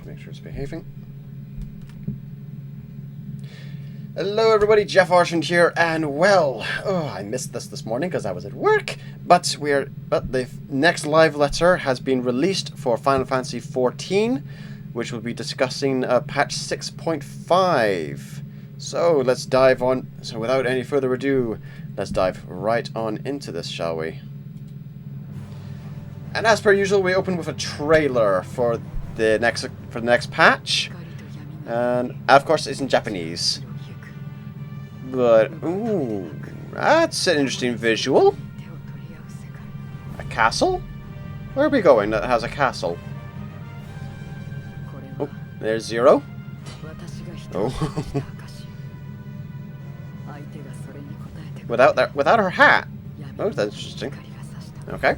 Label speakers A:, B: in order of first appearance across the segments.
A: make sure it's behaving. Hello everybody, JaffaArchfiend here, and well, I missed this morning because I was at work, but the next live letter has been released for Final Fantasy XIV, which will be discussing patch 6.5. So let's dive on. So without any further ado, let's dive right on into this, shall we? And as per usual, we open with a trailer for the next patch, and of course it's in Japanese. But ooh, that's an interesting visual. A castle? Where are we going that has a castle? Oh, there's Zero. Oh. without her hat. Oh, that's interesting. Okay.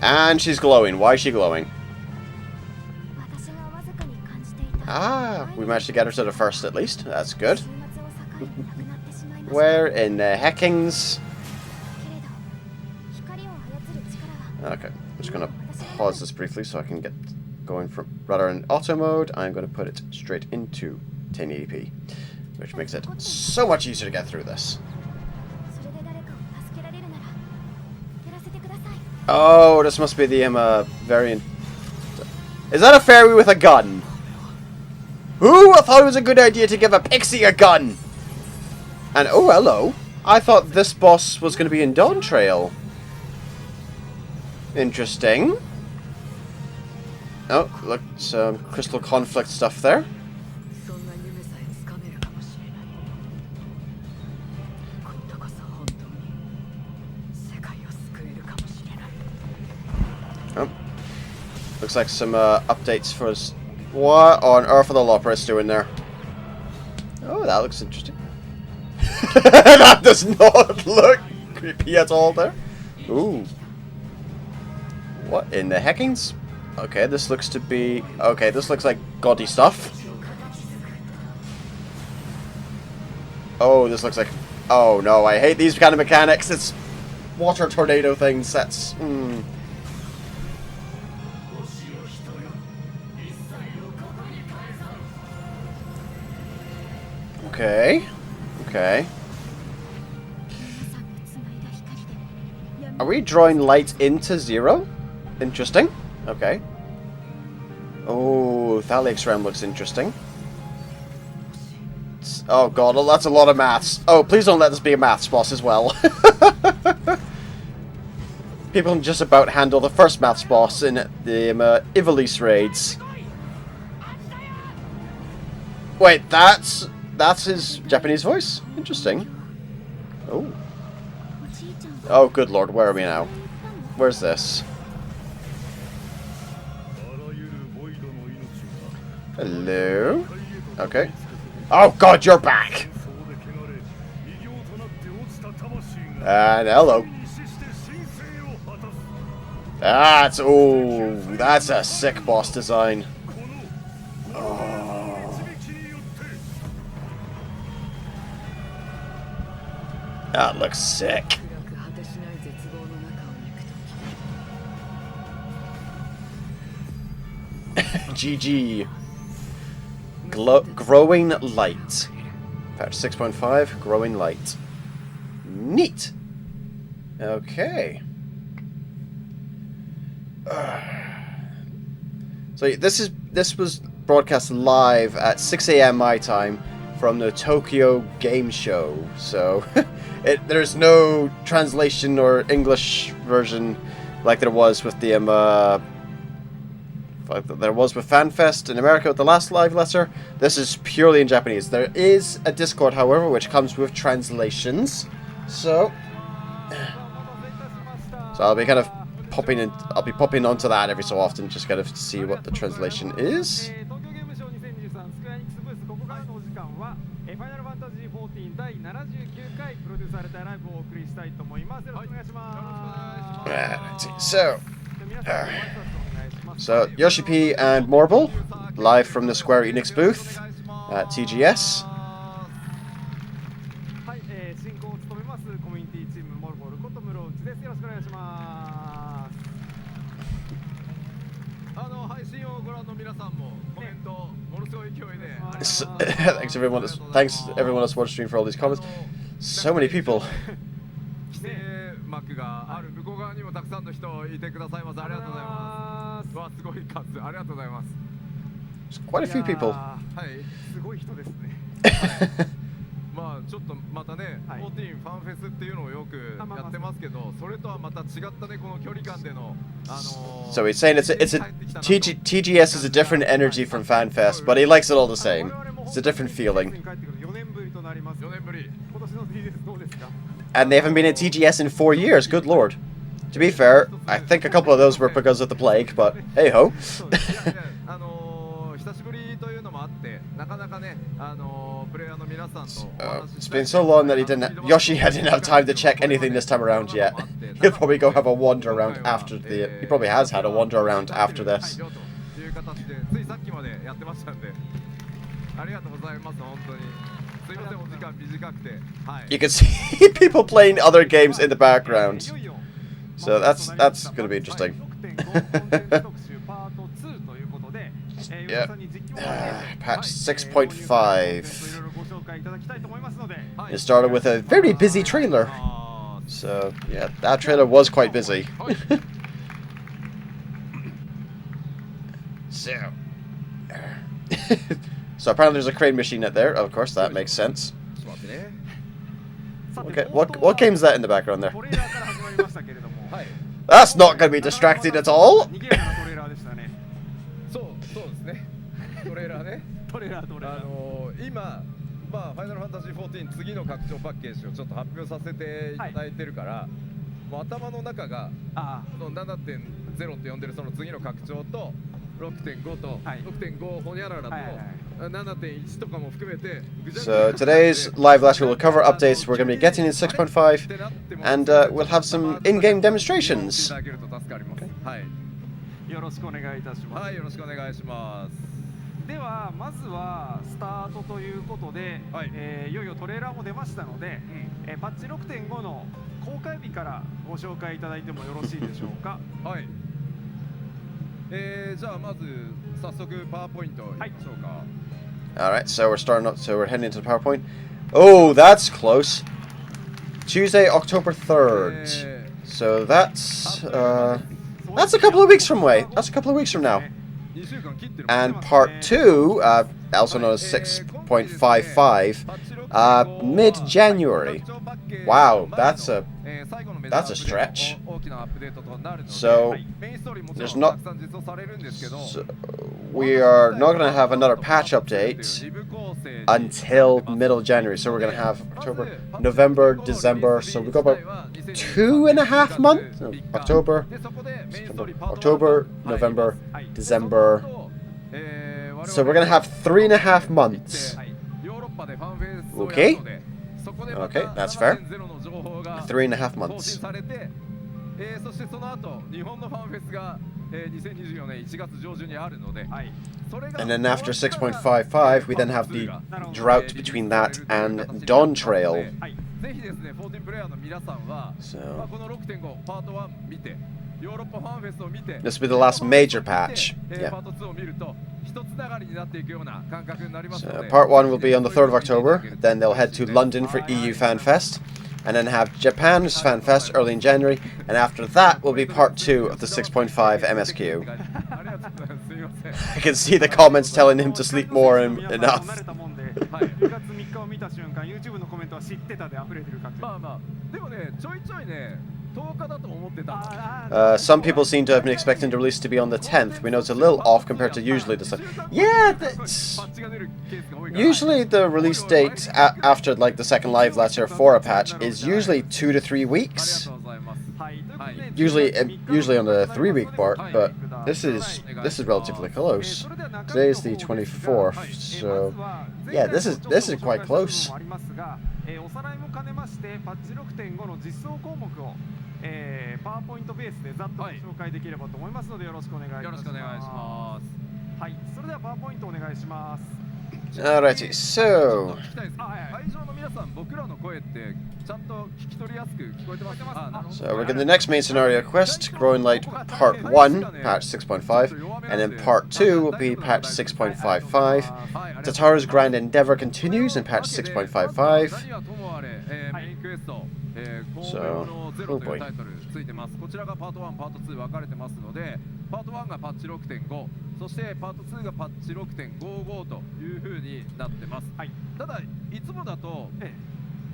A: And she's glowing. Why is she glowing? Ah, we managed to get her to the first at least. That's good. Where in the heckings? Okay, I'm just going to pause this briefly so I can get going from rather in auto mode. I'm going to put it straight into 1080p, which makes it so much easier to get through this. Oh, this must be the variant. Is that a fairy with a gun? Ooh, I thought it was a good idea to give a pixie a gun! And, oh, hello. I thought this boss was going to be in Dawntrail. Interesting. Oh, look, some crystal conflict stuff there. Oh. Looks like some updates for us. What on earth are the Loperas doing there? Oh, that looks interesting. That does not look creepy at all there. Ooh. What in the heckings? Okay, this looks to be... Okay, this looks like gaudy stuff. Oh, this looks like... Oh no, I hate these kind of mechanics. It's water tornado things. That's... Okay. Okay. Are we drawing light into Zero? Interesting. Okay. Oh, Thalic's Realm looks interesting. Oh god, that's a lot of maths. Oh, please don't let this be a maths boss as well. People can just about handle the first maths boss in the Ivalice raids. Wait, that's his Japanese voice? Interesting. Oh. Oh, good lord, where are we now? Where's this? Hello? Okay. Oh god, you're back! And hello. That's... Oh, that's a sick boss design. Oh. That looks sick. GG. Growing Light. Patch 6.5, Growing Light. Neat. Okay. So this was broadcast live at 6 AM my time from the Tokyo Gameshow. So there's no translation or English version like there was with the FanFest in America with the last live letter. This is purely in Japanese. There is a Discord, however, which comes with translations. So I'll be kind of popping in. I'll be popping onto that every so often, just kind of to see what the translation is. Let's see. So, Yoshi P and Morble, live from the Square Enix booth at TGS. Thanks everyone that's watched stream for all these comments. So many people. There's quite a few people.
B: まあちょっとまたね、14ファンフェスっていうのをよくやってますけど、それとはまた違ったねこの距離感での
A: So he's saying TGS is a different energy from FanFest, but he likes it all the same. It's a different feeling. And they haven't been at TGS in 4 years. Good lord. To be fair, I think a couple of those were because of the plague, but hey ho. It's been so long that Yoshi didn't have time to check anything this time around yet. He'll probably go have a wander around after he probably has had a wander around after this. You can see people playing other games in the background. So that's going to be interesting. Yeah. Patch 6.5. It started with a very busy trailer. So, yeah, that trailer was quite busy. So apparently there's a crane machine out there. Of course, that makes sense. Okay, what game's that in the background there? That's not going to be distracting at all.
B: 今、まあ、ファイナルファンタジー14次の拡張パッケージをちょっと発表させていただいてるから、もう頭の中がその 7.0 って呼んでるその次の拡張と 6.5 と 6.5 ほにゃららと 7.1 とかも含めて
A: So today's live lecture will cover updates we're going to be getting in 6.5 and we'll have some in-game demonstrations. Okay.
C: よろしくお願いいたします。
B: はい、よろしくお願いします。
C: ではまずはスタートということで、いよいよトレーラーも出ましたので、パッチ 6.5 の公開日からご紹介いただいてもよろしいでしょうか。
B: はい。じゃあまず早速パワーポイントいきましょうか。
A: Alright, so we're heading into the PowerPoint. Oh, that's close. Tuesday, October 3rd. So that's a couple of weeks from away. That's a couple of weeks from now. And part 2, also known as 6.55, mid-January. Wow, that's a stretch. So we are not going to have another patch update until middle of January. So we're going to have October, November, December. So we've got about 2.5 months. No, October, November, December. So we're going to have 3.5 months. Okay. Okay, that's fair. 3.5 months. And then after 6.55, we then have the drought between that and Dawntrail. So this will be the last major patch. Yeah. So part 1 will be on the 3rd of October. Then they'll head to London for EU Fan Fest. And then have Japan's Fan Fest early in January. And after that will be part 2 of the 6.5 MSQ. I can see the comments telling him to sleep more and enough. Some people seem to have been expecting the release to be on the 10th. We know it's a little off compared to usually the... Yeah, usually the release date after like the second live letter for a patch is usually 2 to 3 weeks. Usually on the 3-week part, but this is relatively close. Today is the 24th, so yeah, this is quite close.
C: パワーポイントベースでざっと紹介できればと思いますのでよろしくお願いします。はい、それではパワーポイントお願いします。
A: Alrighty, so...
B: 会場の皆さん、僕らの声ってちゃんと聞き取りやすく聞こえてますか？
A: So we're getting the next main scenario quest, Growing Light Part 1, patch 6.5, and then Part 2 will be patch 6.55. Tataru's Grand Endeavor continues in patch 6.55. So, oh boy.
B: ついてます。こちらがパート1、パート2分かれてますので、パート1がパッチ 6.5、そしてパート2がパッチ 6.55 という風になってます。ただいつもだと、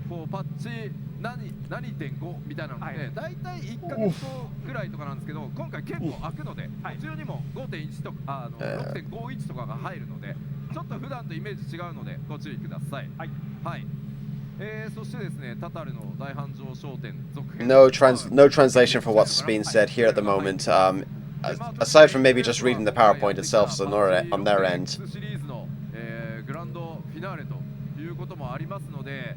B: こうパッチ何.5みたいなので、だいたい1ヶ月後ぐらいとかなんですけど、今回結構空くので、途中にも 5.1 とか6.51 とかが入るので、ちょっと普段とイメージ違うのでご注意ください。はい。そしてですね、タタルの大繁盛商店続編。
A: No translation for what's being said here at the moment. Aside from maybe just reading the PowerPoint itself on their end.
B: シリーズのグランドフィナーレということもありますので、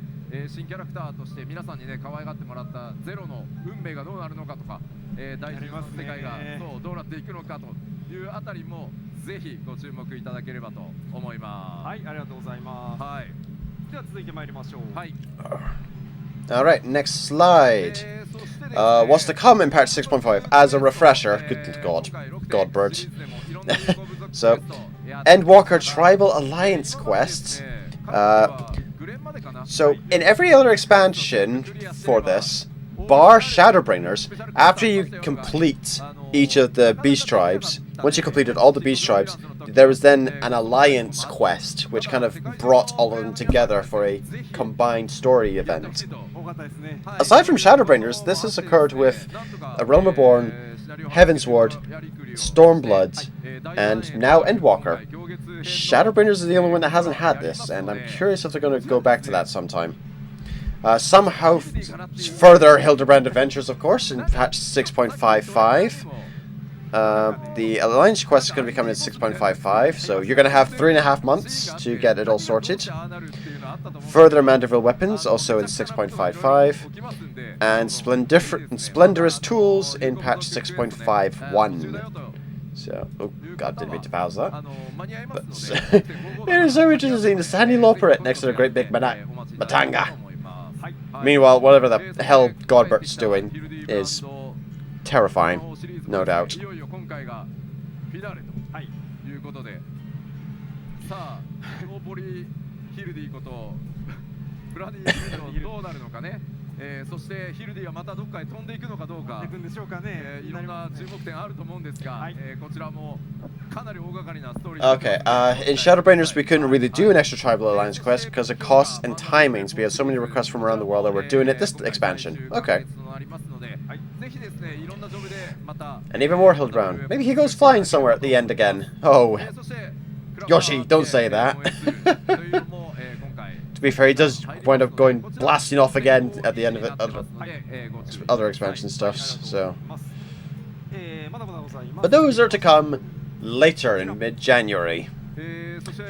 B: 新キャラクターとして皆さんにね可愛がってもらったゼロの運命がどうなるのかとか、大事な世界がどうなっていくのかというあたりもぜひご注目いただければと思います。
C: はい、ありがとうございます。はい。では続いて参りましょう。はい。
A: Alright, next slide. What's to come in patch 6.5? As a refresher, good God, Godbird. So, Endwalker Tribal Alliance quests. So, in every other expansion for this, bar Shadowbringers, after you complete each of the beast tribes, once you completed all the beast tribes, there was then an alliance quest, which kind of brought all of them together for a combined story event. Aside from Shadowbringers, this has occurred with A Realm Reborn, Heavensward, Stormblood, and now Endwalker. Shadowbringers is the only one that hasn't had this, and I'm curious if they're going to go back to that sometime. Somehow further Hildebrand adventures, of course, in patch 6.55. The Alliance quest is going to be coming in 6.55, so you're going to have 3.5 months to get it all sorted. Further Mandeville weapons, also in 6.55. And Splendorous tools in patch 6.51. So, oh god, didn't mean to pause that. But, it is so interesting to Sandy Loperate next to the great big Matanga. Meanwhile, whatever the hell Godbert's doing is terrifying, no doubt. Okay, in Shadowbringers we couldn't really do an extra Tribal Alliance quest because of costs and timings. We had so many requests from around the world that we're doing it this expansion. Okay. And even more Hildebrand. Maybe he goes flying somewhere at the end again. Oh. Yoshi, don't say that. To be fair, he does wind up going blasting off again at the end of it, other expansion stuffs, so. But those are to come later in mid-January.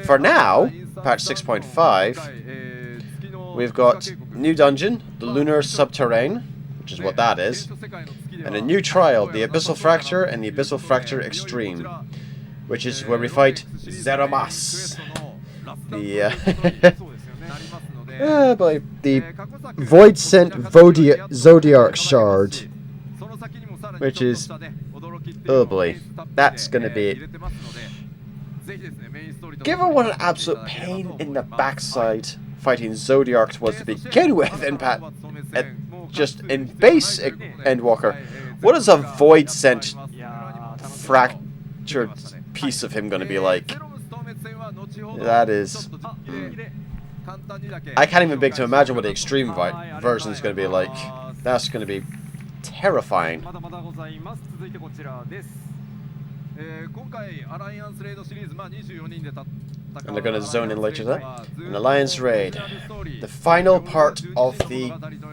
A: For now, patch 6.5, we've got new dungeon, the Lunar Subterrane, which is what that is, and a new trial, the Abyssal Fracture and the Abyssal Fracture Extreme, which is where we fight Zeromas, the Void Sent Zodiac Shard, which is, oh boy, that's gonna be. Given what an absolute pain in the backside fighting Zodiark was to begin with in just in base Endwalker, what is a Void Sent fractured piece of him going to be like? That is. I can't even begin to imagine what the extreme version is going to be like. That's going to be terrifying. And they're going to zone in later there. An Alliance Raid. The final part of the,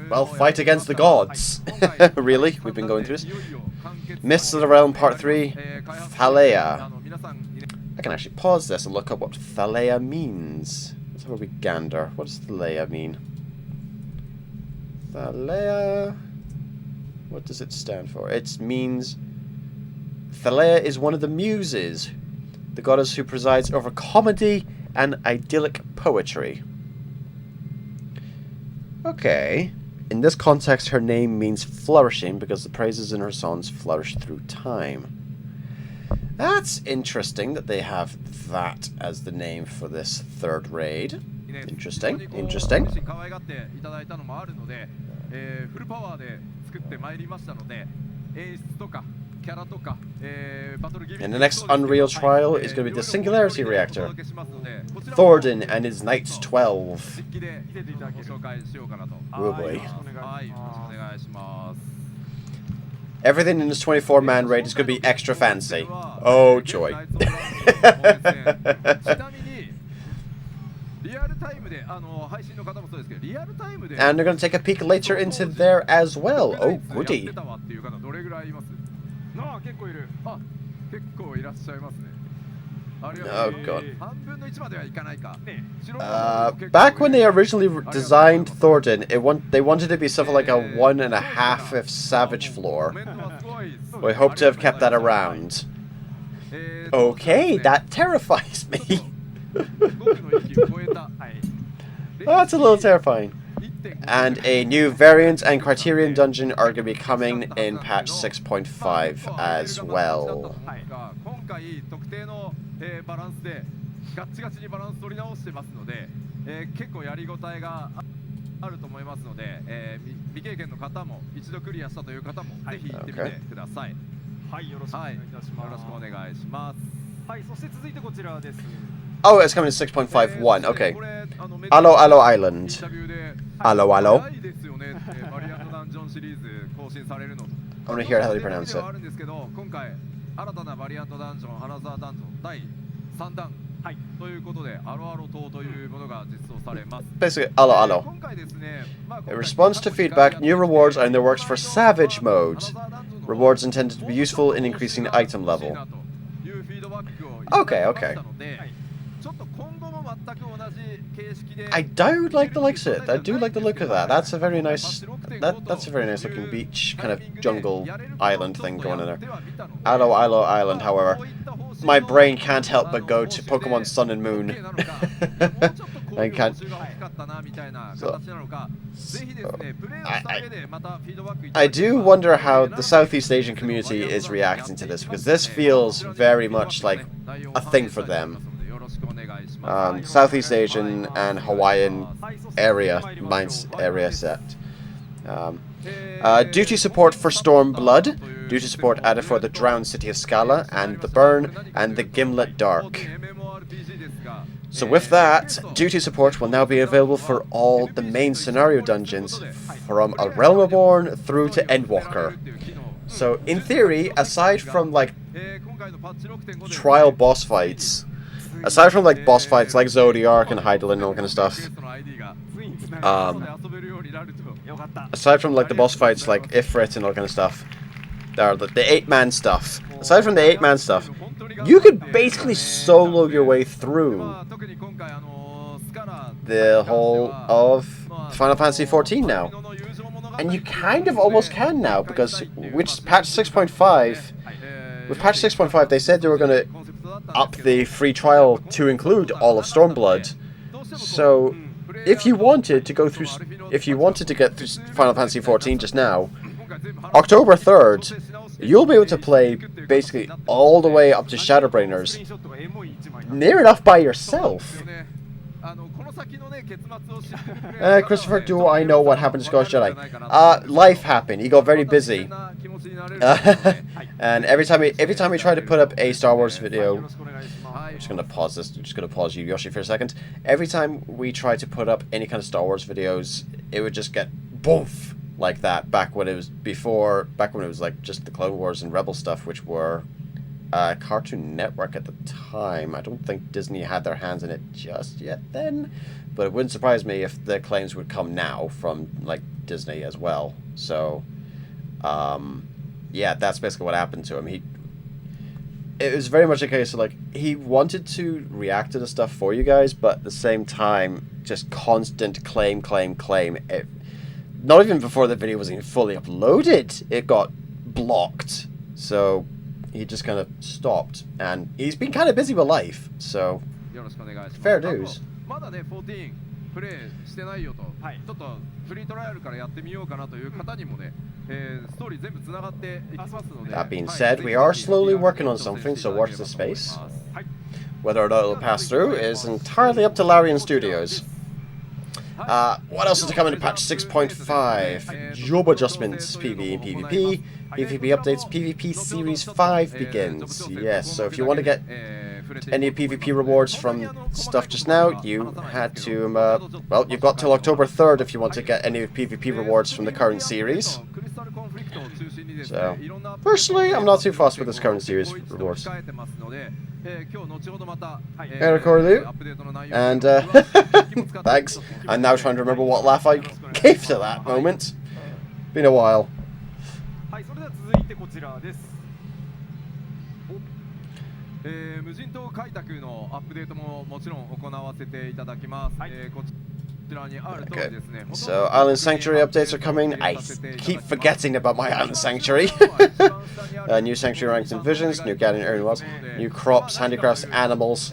A: well, fight against the gods. Really? We've been going through this. Mists of the Realm Part 3. Thalea. I can actually pause this and look up what Thalea means. Let's have a wee gander. What does Thalea mean? Thalea... What does it stand for? It means... Thalea is one of the muses, the goddess who presides over comedy and idyllic poetry. Okay. In this context, her name means flourishing because the praises in her songs flourish through time. That's interesting that they have that as the name for this third raid. Interesting, interesting. And the next Unreal trial is going to be the Singularity Reactor. Thornton and his Knights 12. Oh boy. Everything in this 24-man raid is going to be extra fancy. Oh joy. And they're going to take a peek later into there as well. Oh goody. Oh god. Back when they originally designed Thornton, they wanted to be something like a 1.5 if Savage floor. We hope to have kept that around. Okay, that terrifies me. Oh, that's a little terrifying. And a new variant and criterion dungeon are going to be coming in patch 6.5 as well. Oh, it's coming to 6.51. Okay. Alo Alo Island. Alo Alo. I want to hear how they pronounce it. Basically, Alo Alo. In response to feedback, new rewards are in the works for Savage mode. Rewards intended to be useful in increasing item level. Okay, okay. I do like the likes of it. I do like the look of that. That's a very nice. That's a very nice looking beach, kind of jungle island thing going in there. Alo Alo Island, however, my brain can't help but go to Pokemon Sun and Moon. I can't. I do wonder how the Southeast Asian community is reacting to this, because this feels very much like a thing for them. Southeast Asian and Hawaiian area, area set. Duty support for Stormblood, duty support added for the Drowned City of Scala, and the Burn, and the Gimlet Dark. So with that, duty support will now be available for all the main scenario dungeons, from A Realm Reborn through to Endwalker. So in theory, aside from like trial boss fights, aside from like boss fights like Zodiac and Hydaelyn and all kind of stuff, aside from like the boss fights like Ifrit and all kind of stuff, the 8-man stuff, aside from the 8-man stuff, you could basically solo your way through the whole of Final Fantasy XIV now. And you kind of almost can now, because with patch 6.5, they said they were going to up the free trial to include all of Stormblood. So if you wanted to get through Final Fantasy XIV just now, October 3rd, you'll be able to play basically all the way up to Shadowbringers near enough by yourself. Christopher, do I know what happened to Scottish Jedi? Life happened. He got very busy. And every time we try to put up a Star Wars video, I'm just gonna pause this. I'm just gonna pause you, Yoshi, for a second. Every time we try to put up any kind of Star Wars videos, it would just get boof like that. Back when it was like just the Clone Wars and Rebel stuff, which were Cartoon Network at the time. I don't think Disney had their hands in it just yet then, but it wouldn't surprise me if the claims would come now from like Disney as well. So, yeah, that's basically what happened to him. It was very much a case of like he wanted to react to the stuff for you guys, but at the same time, just constant claim. Not even before the video was even fully uploaded, it got blocked. So he just kind of stopped, and he's been kind of busy with life. So
B: よろしくお願いします。
A: Fair dues.
B: まだね、14プレイしてないよと、
C: はい、
B: ちょっとフリートライアルからやってみようかなという方にもね、ストーリー全部つながっていきますので。
A: That being said, we are slowly working on something, so watch the space. Whether or not it'll pass through is entirely up to Larian Studios. What else is to come in patch 6.5? Job adjustments, PvE and PvP. PvP updates, PvP Series 5 begins. Yes, so if you want to get any PvP rewards from stuff just now, you had to, well, you've got till October 3rd if you want to get any PvP rewards from the current series. So, personally, I'm not too fussed with this current series rewards. Eric Orlu, and thanks. I'm now trying to remember what laugh I gave to that moment. Been a while.
C: はいそれでは続いてこちらです。
B: 無人島開拓のアップデートももちろん行わせていただきます。こちらにある通りですね。
A: So Island Sanctuary updates are coming. I keep forgetting about my Island Sanctuary. New Sanctuary ranks and visions, new Guardian Earning Wells, new crops, handicrafts, animals.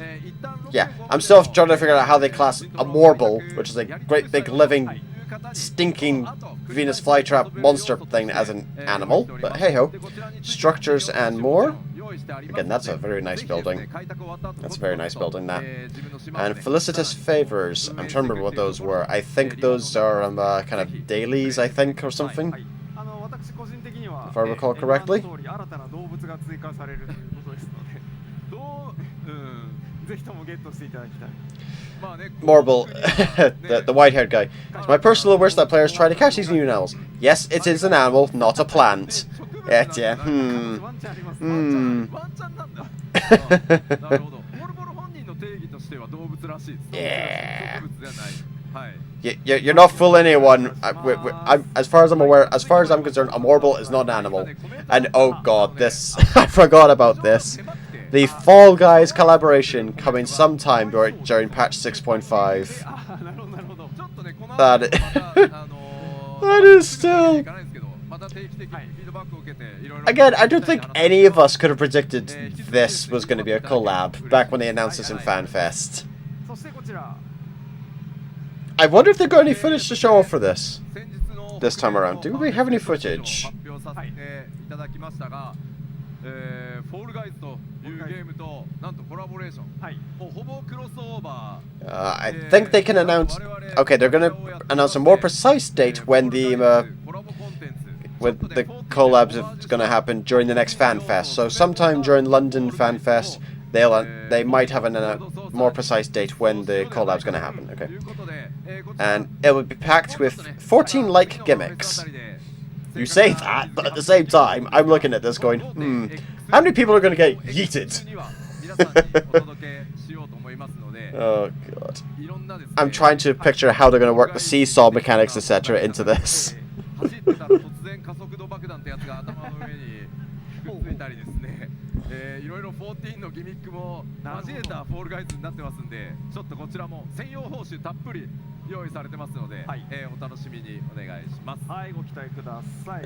A: Yeah, I'm still trying to figure out how they class a Morble, which is a great big living stinking Venus flytrap monster thing, as an animal, but hey ho. Structures and more. Again, that's a very nice building. That's a very nice building, that. And felicitous favors. I'm trying to remember what those were. I think those are kind of dailies, I think, or something, if I recall correctly. Morble, the white-haired guy. It's my personal wish that players try to catch these new animals. Yes, it is an animal, not a plant. Yeah. Yeah. You're not fooling anyone. As far as I'm aware, as far as I'm concerned, a Morble is not an animal. And oh god, this I forgot about this. The Fall Guys collaboration coming sometime during patch 6.5. That is still... Again, I don't think any of us could have predicted this was going to be a collab back when they announced this in FanFest. I wonder if they've got any footage to show off for this time around. Do we have any footage? I think they can announce... Okay, they're going to announce a more precise date when the collabs is going to happen during the next FanFest. So sometime during London FanFest, they might have a more precise date when the collab's going to happen. Okay, and it will be packed with 14 like gimmicks. You say that, but at the same time, I'm looking at this going, how many people are going to get yeeted? Oh god. I'm trying to picture how they're going to work the seesaw mechanics, etc. into this.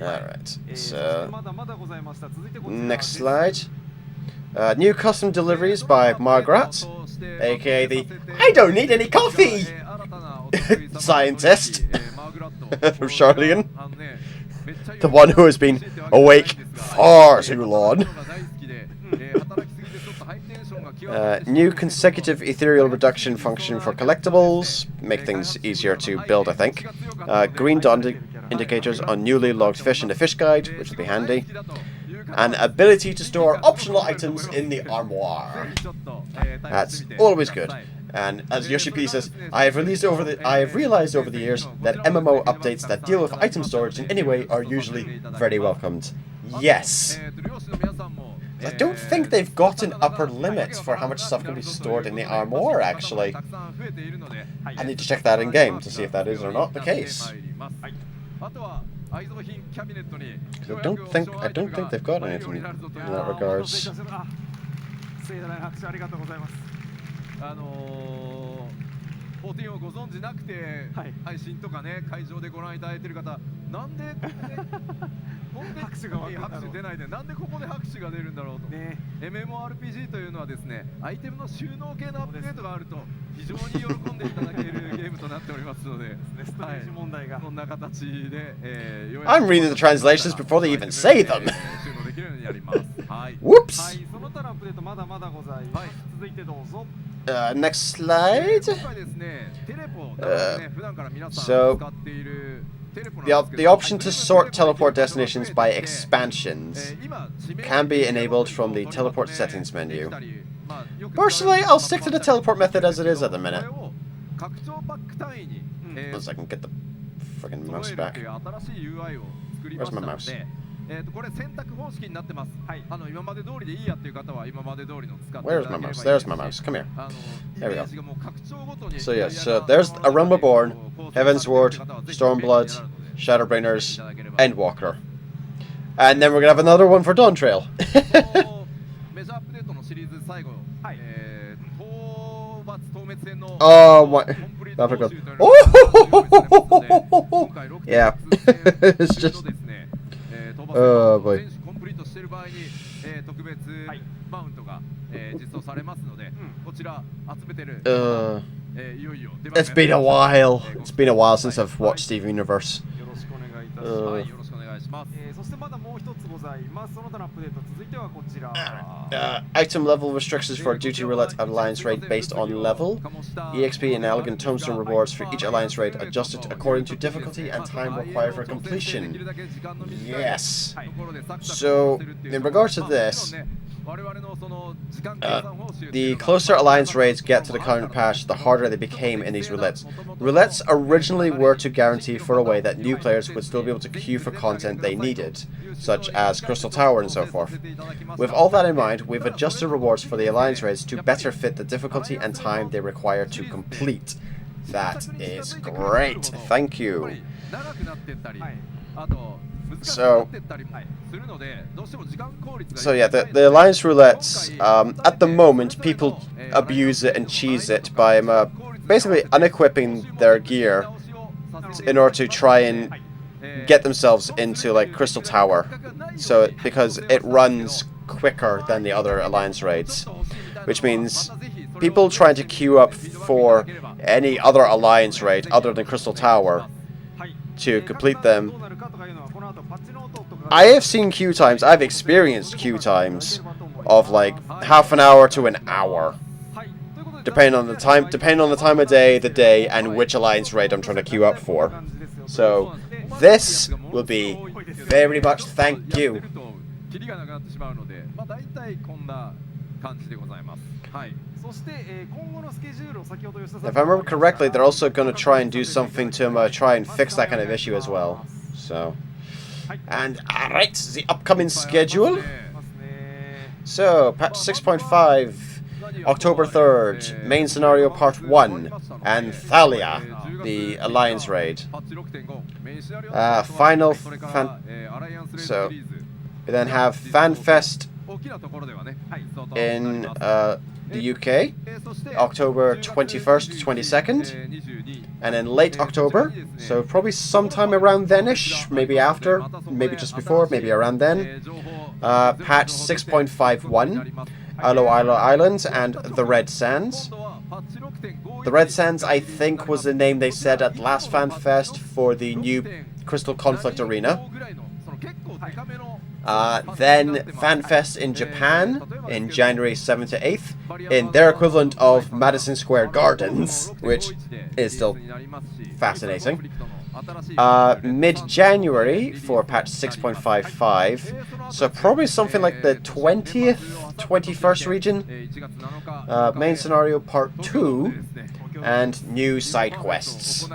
A: Alright, so next slide. New custom deliveries by Margaret, aka the I don't need any coffee scientist from Charlian. The one who has been awake far too long. New consecutive ethereal reduction function for collectibles. Make things easier to build, I think. Green dot indicators on newly logged fish in the fish guide, which will be handy. And ability to store optional items in the armoire. That's always good. And as Yoshi P says, I have realized over the years that MMO updates that deal with item storage in any way are usually very welcomed. Yes. I don't think they've got an upper limit for how much stuff can be stored in the armoire, actually. I need to check that in game to see if that is or not the case. I don't think they've got anything in that regards.
B: 14をご存知なくて、配信とかね、会場でご覧いただいている方、なんで
C: 拍手が湧くんだろう。
B: 拍手出ないで、なんでここで拍手が出るんだろうと。
C: ね、
B: MMORPG というのはですね、アイテムの収納系のアップデートがあると非常に喜んでいただけるゲームとなっておりますので、
C: ストレージ問題が。
B: こんな形で、
A: I'm reading the translations before they even say them.
B: 収納できるようになります。はい。
A: Whoops.
C: はい、その他のアップデートまだまだございます。続いてどうぞ。
A: Next slide.
B: 今回ですね、テレポ、普段から皆さん
A: So
B: 使っている
A: the option to sort teleport destinations by expansions can be enabled from the teleport settings menu. Personally, I'll stick to the teleport method as it is at the minute. Once I can get the friggin' mouse back. Where's my mouse?
B: これ選択方式になってます。今まで通りでいいやっていう方は今まで通りの使って
A: Where's my mouse? There's my mouse. Come here.
B: イメ
A: There we go.
B: ージがもう拡張ごとに
A: So yes, so there's A Realm Reborn, Heaven's Ward, Stormblood, Shadowbringers, Endwalker. And then we're gonna have another one for Dawntrail.
B: メジャーアップデートのシリーズ最後、討伐討滅戦の
A: Oh my!
B: コンプリー
A: I
B: ト報
A: forgot.
B: 酬というのが用意されますので、今回
A: Yeah.
B: 6.0
A: It's just.
B: のですね、討伐
A: Oh
B: 戦
A: boy.
B: を全種コンプリートしている場合に、特別マウントが、実装されますので、こちら集めてる、いよいよ出番が
A: It's been a while. It's been a while since I've watched Steven Universe.
C: よろしくお願いいたします。
B: はい、よろしくお願いします。
C: そしてまだもう一つございます。その他のアップデート続いてはこちら。
A: Item level restrictions for duty roulette alliance raid based on level. EXP and elegant tombstone rewards for each alliance raid adjusted according to difficulty and time required for completion. Yes. So, in regards to this, the closer alliance raids get to the current patch, the harder they became in these roulettes. Roulettes originally were to guarantee for a way that new players would still be able to queue for content they needed, such as Crystal Tower and so forth. With all that in mind, we've adjusted rewards for the alliance raids to better fit the difficulty and time they require to complete. That is great. Thank you. So yeah, the alliance roulettes, at the moment, people abuse it and cheese it by basically unequipping their gear in order to try and get themselves into like Crystal Tower, so because it runs quicker than the other alliance raids, which means people trying to queue up for any other alliance raid other than Crystal Tower to complete them. I have seen queue times, I've experienced queue times of like half an hour to an hour, depending on the time of day, the day, and which alliance raid I'm trying to queue up for. So this will be very much thank you. If I remember correctly, they're also going to try and do something to try and fix that kind of issue as well. So, and alright, the upcoming schedule. So, patch 6.5, October 3rd, main scenario part 1, and Thalia, the alliance raid. So, we then have FanFest in the UK, October 21st to 22nd, and then late October, so probably sometime around then-ish, maybe after, maybe just before, maybe around then, patch 6.51, Alo Islands and the Red Sands. The Red Sands, I think, was the name they said at last FanFest for the new Crystal Conflict Arena. Then FanFest in Japan in January 7th to 8th in their equivalent of Madison Square Gardens, which is still fascinating. Mid-January for patch 6.55, so probably something like the 20th, 21st region. Main scenario part 2 and new side quests.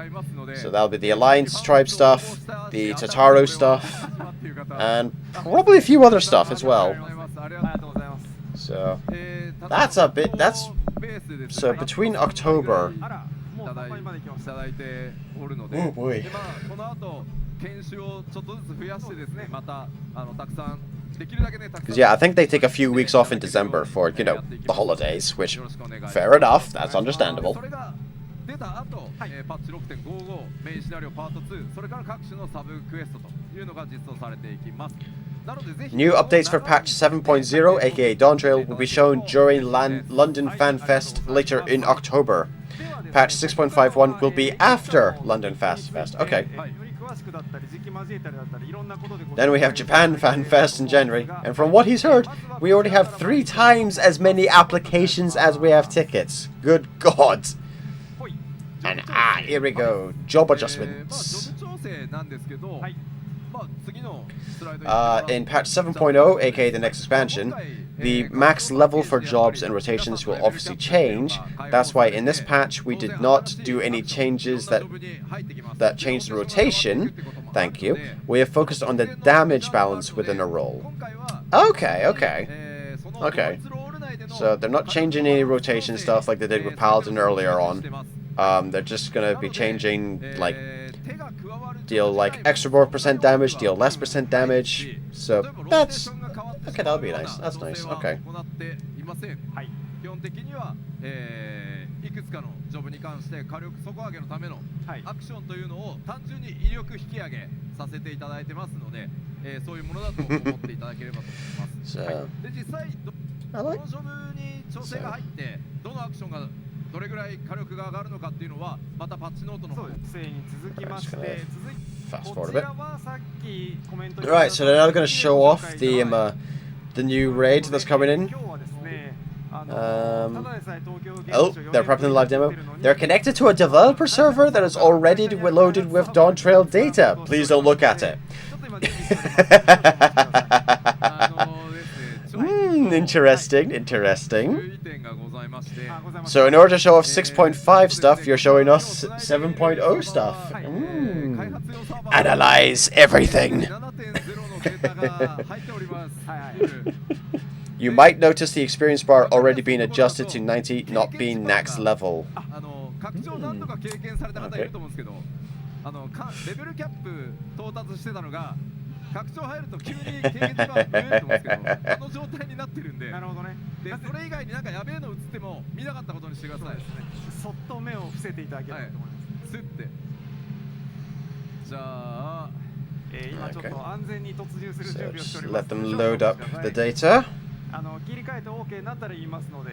A: So that'll be the Alliance Tribe stuff, the Tataro stuff, and probably a few other stuff as well. So that's a bit. So between October. Oh boy. Because yeah, I think they take a few weeks off in December for, you know, the holidays, which, fair enough, that's understandable.
B: 出た後、パッチ 6.55 メインシナリオパート2、それから各種のサブクエストというのが実装されていきます。
A: New updates for patch 7.0, aka Dawntrail, will be shown during London Fan Fest later in October. Patch 6.51 will be after London Fast Fest. Okay. Then we have Japan Fan Fest in January, and from what he's heard, we already have 3 times as many applications as we have tickets. Good God! And here we go. Job adjustments. In patch 7.0, aka the next expansion, the max level for jobs and rotations will obviously change. That's why in this patch we did not do any changes that changed the rotation. Thank you. We have focused on the damage balance within a role. Okay, okay. Okay. So they're not changing any rotation stuff like they did with Paladin earlier on. They're just gonna be changing, like, deal like extra more % damage, deal less % damage. So that's okay. That'll be nice. That's nice. Okay.
B: 基本的にはいくつかのジョブに関して火力底上げのためのアクションというのを単純に威力引き上げさせていただいてますので、そういうものだと思っていただければと思います。で実際どのジョブに調整が入ってどのアクションがどれぐらい火力が上がるのかっていうのはまたパッチノートの方に
C: 続きまして、
A: Fast forward a bit. Right, so they're now going to show off the new raid that's coming in. Oh, they're prepping the live demo. They're connected to a developer server that is already loaded with Dawntrail data. Please don't look at it. Interesting, interesting. So in order to show off 6.5 stuff, you're showing us 7.0 stuff. Analyze everything. You might notice the experience bar already being adjusted to 90, not being max level. Okay.
B: 拡張入ると急に経験値が増えると思うんですけど、あの状態になってるんで、なるほどね。で、それ以外になんかやべえの映っても見なかったことにしてください。
C: そっと目を伏せていただければと思います。
B: スッて。じゃあ、
C: 今ちょっと安全に突入する準備をしております。
A: Let them load up the data.
C: 切り替えて OK になったら言いますので、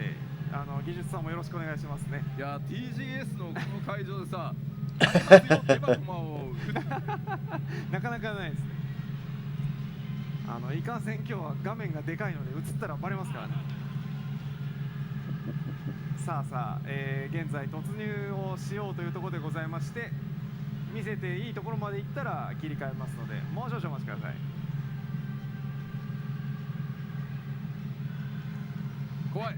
C: 技術さんもよろしくお願いしますね。
B: いや、TGS のこの会場でさ、
C: なかなかないですね。いかんせん今日は画面がでかいので映ったらバレますからね。さあさあ、現在突入をしようというところでございまして、見せていいところまで行ったら切り替えますので、もう少々お待ちください。
B: 怖い。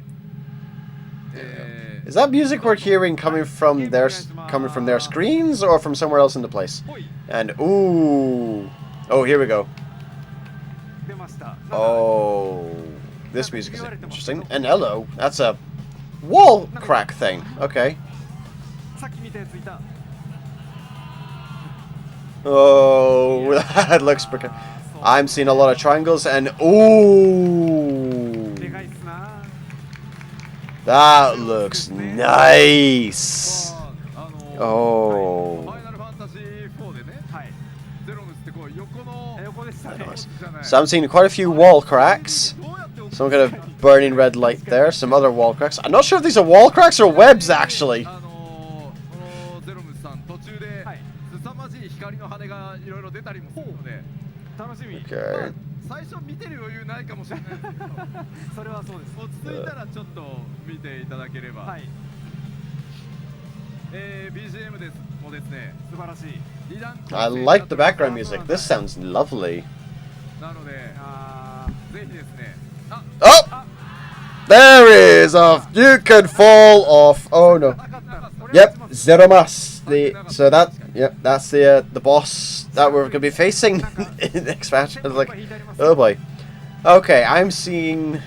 A: Is that music we're hearing coming from their screens or from somewhere else in the place? And ooh, oh, here we go. Oh, this music is interesting. And hello, that's a wall crack thing. Okay. Oh, that looks pretty. I'm seeing a lot of triangles and ooh, that looks nice. Oh. So I'm seeing quite a few wall cracks. Some kind of burning red light there. Some other wall cracks. I'm not sure if these are wall cracks or webs, actually. Okay.
B: 最初見てる余裕ないかもしれないですけど、それはそうです。落ち着いたらちょっと見ていただければ。はい。BGM です。もうですね、素晴らしい。
A: I like the background music. This sounds lovely.
B: なので、ぜひですね。
A: Oh! There is off. You can fall off. Oh no. Yep, zero mass. So that, yep, that's the boss that we're gonna be facing in the expansion. Like, oh boy. Okay, I'm seeing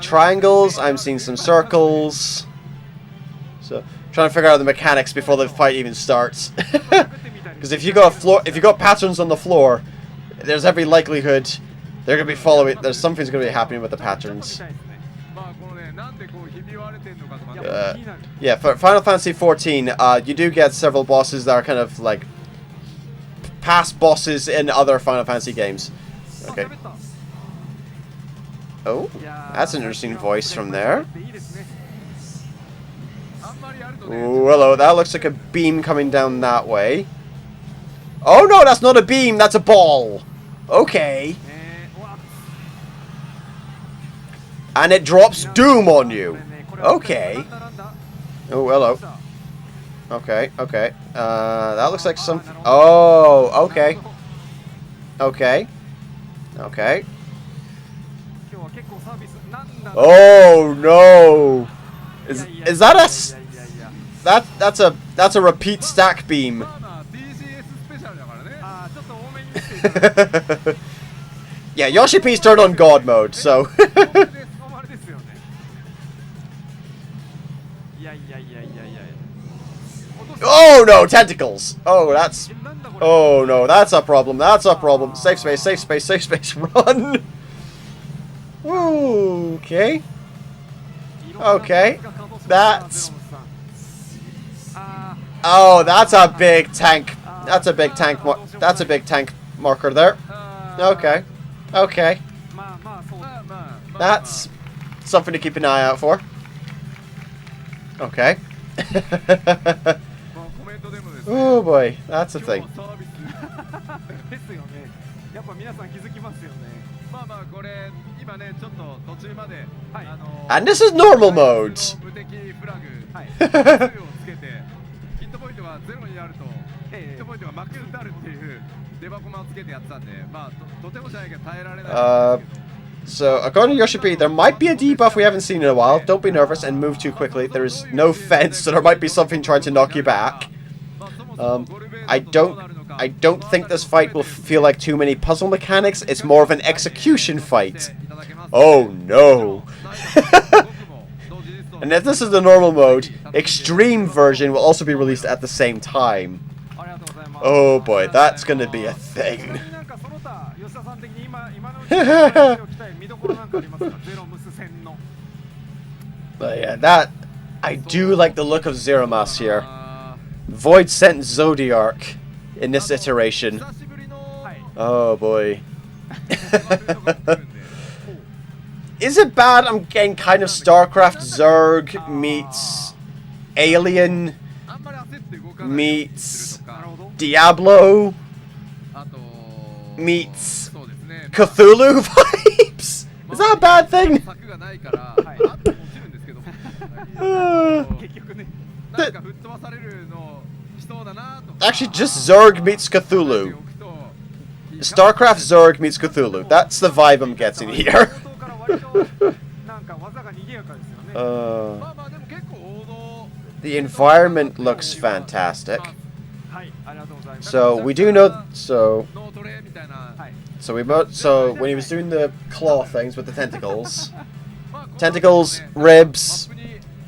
A: triangles. I'm seeing some circles. So trying to figure out the mechanics before the fight even starts. Because if you got patterns on the floor, there's every likelihood they're gonna be following. Something's gonna be happening with the patterns. Yeah, for Final Fantasy XIV, you do get several bosses that are kind of like past bosses in other Final Fantasy games. Okay. Oh, that's an interesting voice from there. Ooh, hello, that looks like a beam coming down that way. Oh no, that's not a beam, that's a ball. Okay. And it drops doom on you. Okay. Oh, hello. Okay, okay. That looks like some... Oh, okay. Okay. Okay. Oh no! Is that a that's a repeat stack beam? Yeah, Yoshi P's turned on God mode, so. Oh no, tentacles! Oh, that's... Oh no, that's a problem, that's a problem. Safe space, safe space, safe space, run! Okay. Okay. That's... Oh, that's a big tank. That's a big tank. That's a big tank marker there. Okay. Okay. That's something to keep an eye out for. Okay. Oh boy, that's a thing. And this is normal mode. So, according to Yoshi P, there might be a debuff we haven't seen in a while. Don't be nervous and move too quickly. There is no fence, so there might be something trying to knock you back. I don't think this fight will feel like too many puzzle mechanics. It's more of an execution fight. Oh no. And if this is the normal mode, Extreme version will also be released at the same time. Oh boy, that's gonna be a thing. But yeah, that... I do like the look of Zeromas here. Void sent Zodiark in this iteration. Oh boy. Is it bad I'm getting kind of StarCraft Zerg meets Alien meets Diablo meets Cthulhu vibes? Is that a bad thing? Actually, just Zerg meets Cthulhu. StarCraft Zerg meets Cthulhu. That's the vibe I'm getting here. The environment looks fantastic. So we do know. So when he was doing the claw things with the tentacles, ribs,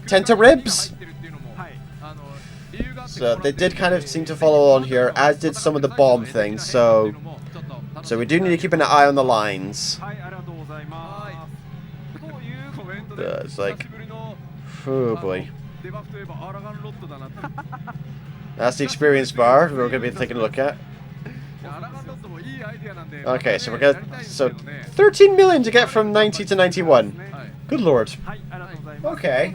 A: tentaribs. So they did kind of seem to follow on here, as did some of the bomb things. So we do need to keep an eye on the lines. It's like, oh boy. That's the experience bar we're going to be taking a look at. Okay, so we're gonna 13 million to get from 90 to 91. Good lord. Okay.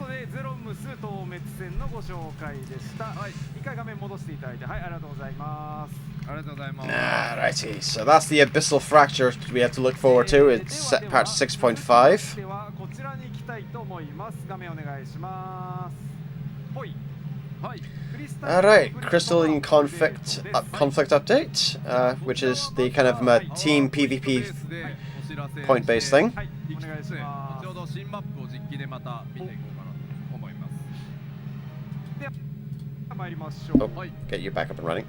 A: Alrighty, so that's the Abyssal Fracture we have to look forward to. It's set patch 6.5. Alright, Crystalline Conflict update, which is the kind of team PvP point-based thing. Oh, get you back up and running.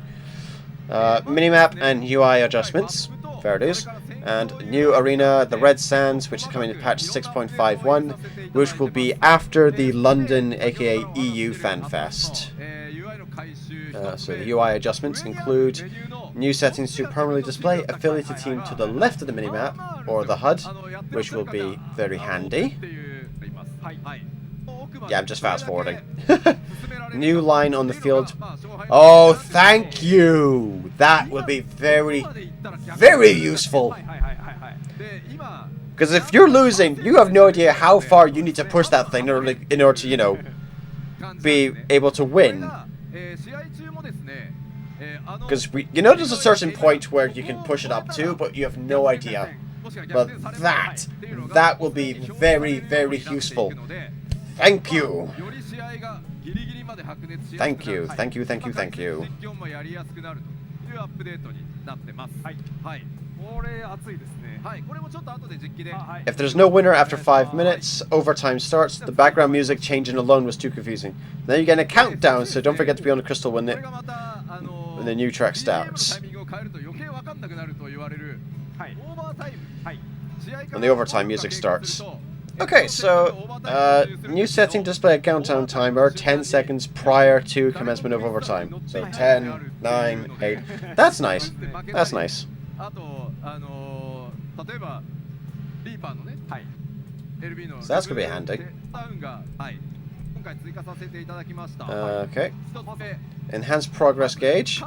A: Minimap and UI adjustments. There it is. And new arena, the Red Sands, which is coming in patch 6.51, which will be after the London, aka EU FanFest. So the UI adjustments include new settings to permanently display affiliated team to the left of the minimap, or the HUD, which will be very handy. Yeah, I'm just fast forwarding. New line on the field. Oh, thank you. That would be very, very useful. Because if you're losing, you have no idea how far you need to push that thing in order to, you know, be able to win. Because you know there's a certain point where you can push it up to, but you have no idea. But that will be very, very useful. Thank you. Thank you, thank you, thank you, thank you. If there's no winner after 5 minutes, overtime starts. The background music changing alone was too confusing. Then you get a countdown, so don't forget to be on the crystal when the new track starts. When the overtime music starts. Okay, so new setting display a countdown timer 10 seconds prior to commencement of overtime. So 10, 9, 8. That's nice. That's nice. So that's gonna be handy. Okay. Enhanced progress gauge.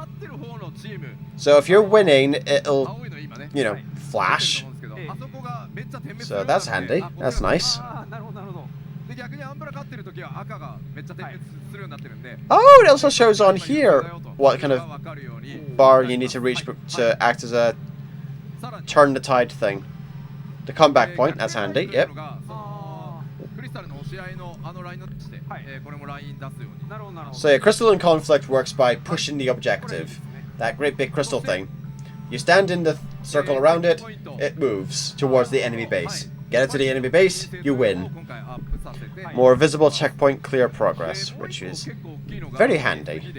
A: So if you're winning, it'll, you know, flash. So that's handy. That's nice. Oh, it also shows on here what kind of bar you need to reach to act as a turn the tide thing. The comeback point, that's handy, yep. So yeah, crystal in conflict works by pushing the objective. That great big crystal thing. You stand in the circle around it, it moves towards the enemy base. Get it to the enemy base, you win. More visible checkpoint, clear progress, which is very handy.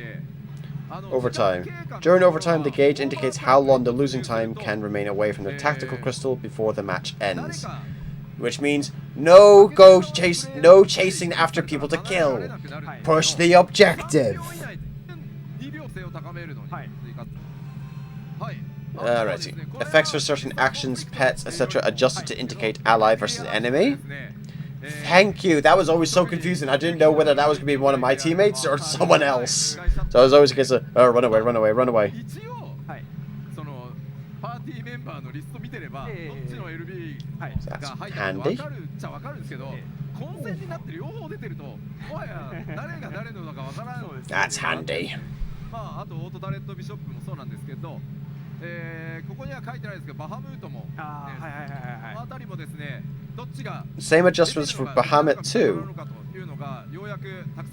A: Overtime. During overtime, the gauge indicates how long the losing time can remain away from the tactical crystal before the match ends. Which means no chasing after people to kill. Push the objective. Alrighty. Effects for certain actions, pets, etc. adjusted to indicate ally versus enemy. Thank you. That was always so confusing. I didn't know whether that was going to be one of my teammates or someone else. So I was always a case of, oh, run away, run away, run away. That's handy. That's handy. Same adjustments for Bahamut too.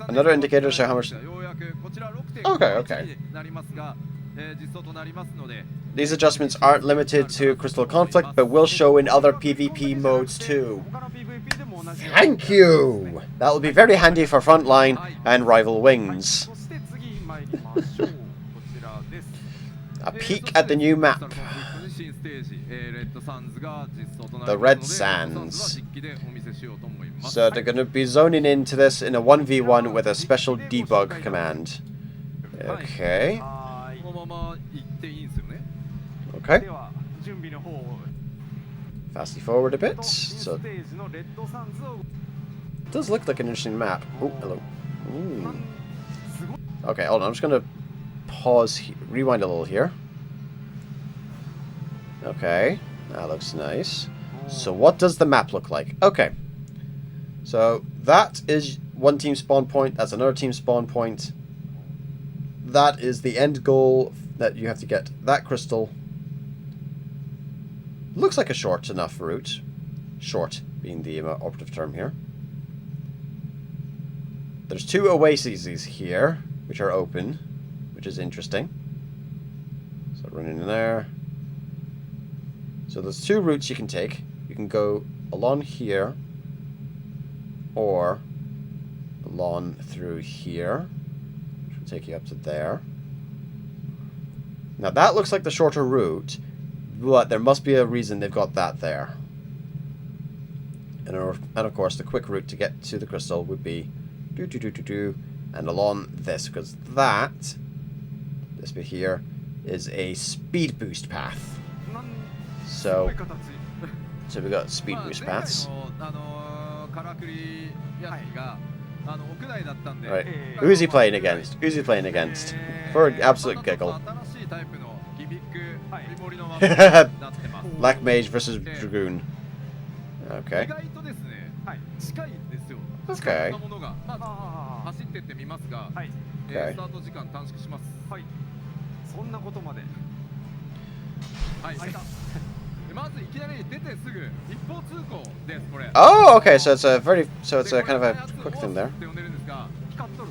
A: Another indicator to show how much. Okay, okay. These adjustments aren't limited to Crystal Conflict, but will show in other PvP modes too. Thank you! That will be very handy for Frontline and Rival Wings. A peek at the new map. The Red Sands. So they're going to be zoning into this in a 1v1 with a special debug command. Okay. Okay. Fastly forward a bit. So it does look like an interesting map. Oh, hello. Ooh. Okay, hold on. I'm just going to pause, rewind a little here. Okay, that looks nice. So what does the map look like? Okay. So that is one team spawn point. That's another team spawn point. That is the end goal that you have to get that crystal. Looks like a short enough route. Short being the operative term here. There's 2 oases here, which are open, which is interesting. So running in there. So there's 2 routes you can take. You can go along here, or along through here, which will take you up to there. Now that looks like the shorter route, but there must be a reason they've got that there. And of course, the quick route to get to the crystal would be and along this, because this bit here is a speed boost path. So we got speed boost paths.
B: クリ屋敷が屋内だったんで。
A: Right. Who's he playing against? Who's he playing against? For an absolute giggle.
B: 新しいタイプのギミックリモリのマップになってます。
A: Black Mage versus Dragoon.
B: 意
A: Okay.
B: 外とですね、近いんですよ。
A: Okay.
B: 近いものが、まあ、走ってってみますが、
A: Okay.
B: スタート時間短縮します。
C: はい。そんなことまで。
B: はい。まずいきなり出てすぐ一方通行ですこれ。
A: Oh, okay. So it's a kind of a quick thing there.
B: って呼んでるんですが、
C: 光っとる。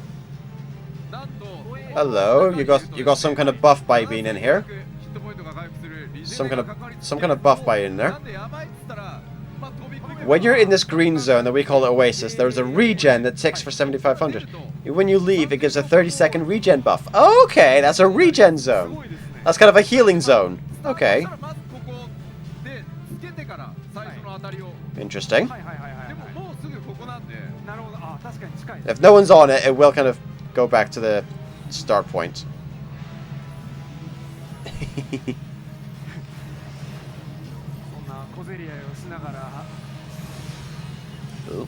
B: なんと
A: Hello. You got some kind of buff by being in here.
B: ヒットポイントが回復するリジ
A: Some
B: ェ
A: kind
B: ネがかかり
A: some kind of buff by in
B: な
A: there.
B: んでやばいっつったら、まあ飛び込めば
A: When you're in this green zone that we call Oasis, there's a regen that ticks for 7,500. When you leave, it gives a 30-second regen buff. Okay, that's a regen zone. That's kind of a healing zone. Okay.
B: まずここでつけてから最初の当たりを。
A: Interesting.
C: はいはいはいはい。
B: でももうすぐここなんで。
C: なるほど。あ、確かに近い。
A: If no one's on it, it will kind of go back to the start point.
C: そんな小競り合いをしながら。
A: Ooh.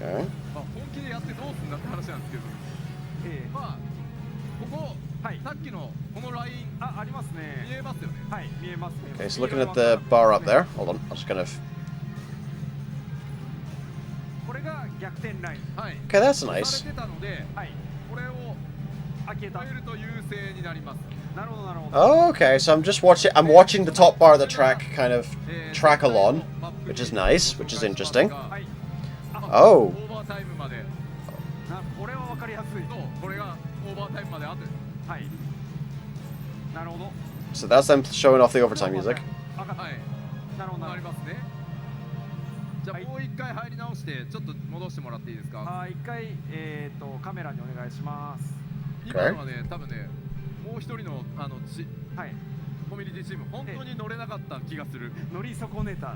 A: Okay.
B: まあ本気でやってどうすんだって話なんですけど。まあここ、さっきのこのライン
C: ありますね。
B: 見えますよね。
C: はい、見えます。
A: Okay, so looking at the bar up there. Hold on. I'll just kind of.
C: これが逆転ライン。
B: はい。
A: Okay, that's
B: さ
A: nice.
B: れてたので、
C: はい。
B: これを
C: 消えた。
B: 超えると優勢になります。
C: なるほどなるほど。
A: Oh, okay. So I'm just watching. I'm watching the top bar of the track kind of track along, which is nice, which is interesting.
C: はい。
A: Oh.
B: オーバータイムまで。
C: これは分かりやすい。
B: そう、これがオーバータイムまであと。
C: はい。なるほど。
A: So that's them showing off the overtime music.
C: 分かった。
B: はい。
C: なるほど
B: なりますね。じゃあもう一回入り直してちょっと戻してもらっていいですか。
C: はい、一回カメラにお願いします。
B: 今のはね、多分ね、もう一人の
C: はい。
B: コミュニティチーム本当に乗れなかった気がする。
C: 乗り損ねた。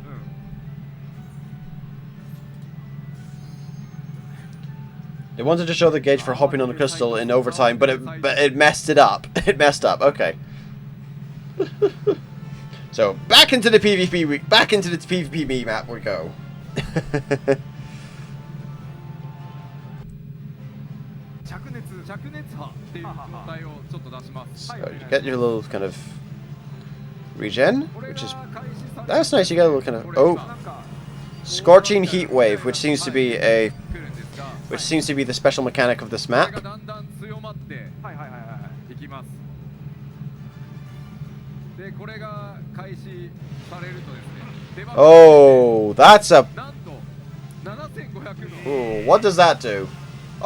A: They wanted to show the gauge for hopping on the crystal in overtime, but it messed it up. It messed up. Okay. So back into the PvP map we go.
B: 灼熱波っていう状態をちょっと出します。
A: So you get your little kind of regen, which is that's nice. You get a little kind of scorching heat wave, which seems to be the special mechanic of this map.
B: だんだん強まって
C: はいはいはいはい
B: いきます。で、これが開始されるとですね。
A: Oh, that's a.
B: なんと7500の
A: Ooh, what does that do?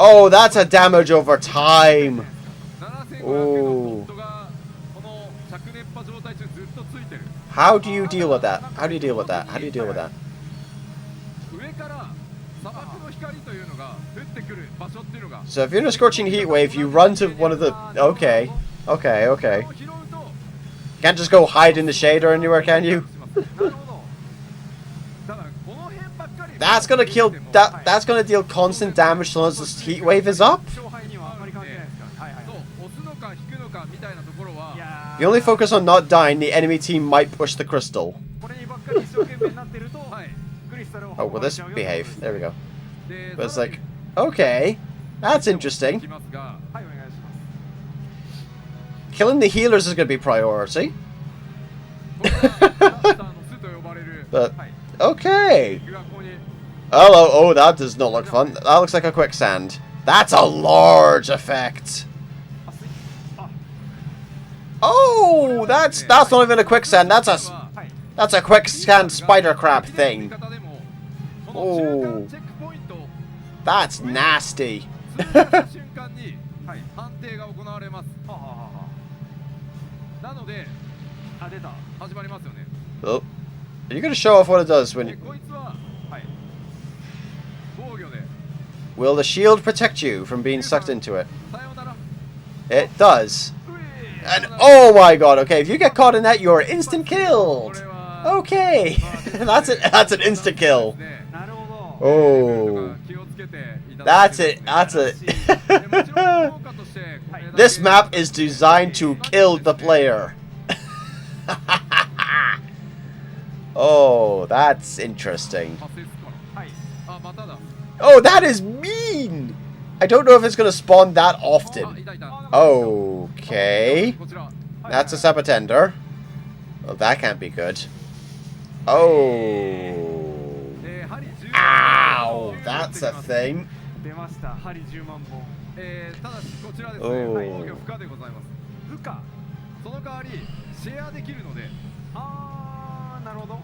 A: Oh, that's a damage over time.
B: 7500のボットがこの灼熱波状態中ずっとついてる。
A: How do you deal with that? How do you deal with that? How do you deal with that?
B: 上から砂漠の光というのが降ってくる場所っていうのが
A: So if you're in a scorching heat wave, you run to one of the. Okay, okay, okay.
B: 拾うと
A: Can't just go hide in the shade or anywhere, can you?
C: なるほど。
B: ただこの辺ばっかり
A: That's gonna kill. That's gonna deal constant damage as long as this heat wave is up.
C: 勝敗にはあんまり関係ないですか。はいはい。
B: そう押すのか引くのかみたいなところは
A: If you only focus on not dying, the enemy team might push the crystal.
C: これにばっかり一生懸命になってると、
B: はい。
C: クリスタルを
A: Oh, will this behave? There we go.
B: で
A: But it's like, okay, that's interesting.
B: きますが
C: はい、お願いします。
A: Killing the healers is gonna be priority.
B: これがラスターの巣と呼ばれる
A: But
C: はい。
A: okay.
B: がここに
A: Hello. Oh, that does not look fun. That looks like a quicksand. That's a large effect.
C: あ、すい。あ、
A: Oh, that's not even a quicksand. That's a
C: はい。
A: that's a quicksand spider crab thing.
B: 味方でもこの中間チェックポイントを
A: That's nasty.
B: 通過した瞬間に
C: はい。
B: 判定が行われます。
C: はははは。
B: なので
C: あ、出た。
B: 始まりますよね。
A: Oh, are you gonna show off what it does when
B: で
A: you?
B: こいつは
C: はい。
B: 防御で
A: Will the shield protect you from being sucked into it?
B: さようなら。
A: It does.
C: うえ
A: And oh my god, okay, if you get caught in that, you're instant
B: こ
A: killed.
B: れは
A: Okay. That's an instant kill.
C: ー。なるほど。
A: Oh.
B: 気をつけていただ
A: That's it. That's it. This map is designed to kill the player. Oh, that's interesting. Oh, that is mean. I don't know if it's going to spawn that often. Okay. That's a Sabotender. Well, that can't be good. Oh. Ow. That's a thing. Oh.
C: なるほど。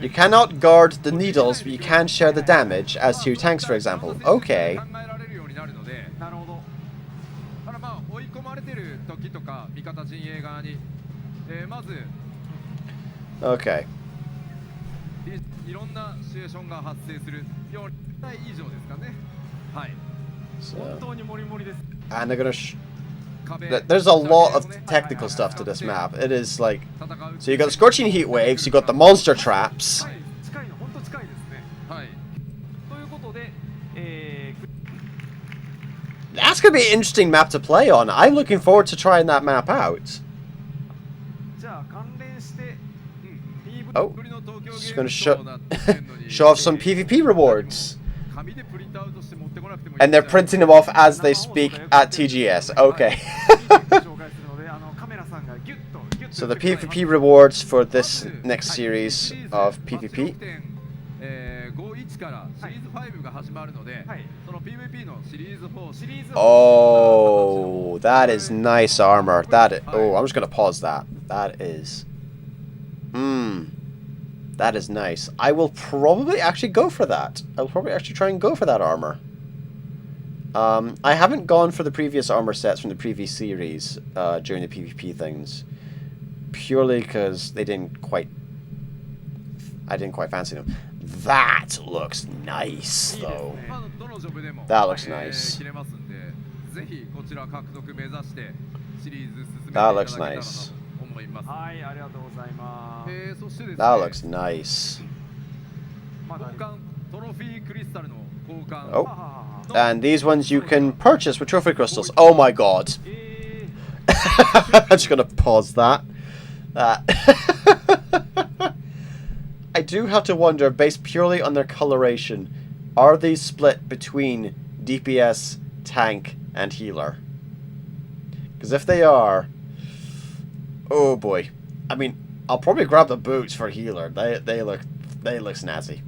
A: You cannot guard the needles, but you can share the damage, as two tanks, for example. Okay. Okay. So, and they're gonna there's a lot of technical stuff to this map. It is like, so you got the scorching heat waves, you got the monster traps. That's gonna be an interesting map to play on. I'm looking forward to trying that map out. Oh, just gonna show off some PvP rewards. And they're printing them off as they speak at TGS. Okay. So the PvP rewards for this next series of PvP. Oh, that is nice armor. Oh, I'm just gonna pause that. That is, that is nice. I will probably actually go for that. I'll probably actually try and go for that armor. I haven't gone for the previous armor sets from the previous series during the PvP things, purely because I didn't quite fancy them. That looks nice, though. That looks nice. That looks nice. That looks nice. Oh, and these ones you can purchase with trophy crystals. Oh my god. I'm just gonna pause that. I do have to wonder, based purely on their coloration, are these split between DPS, tank, and healer? Because if they are, oh boy. I mean, I'll probably grab the boots for healer. They look snazzy.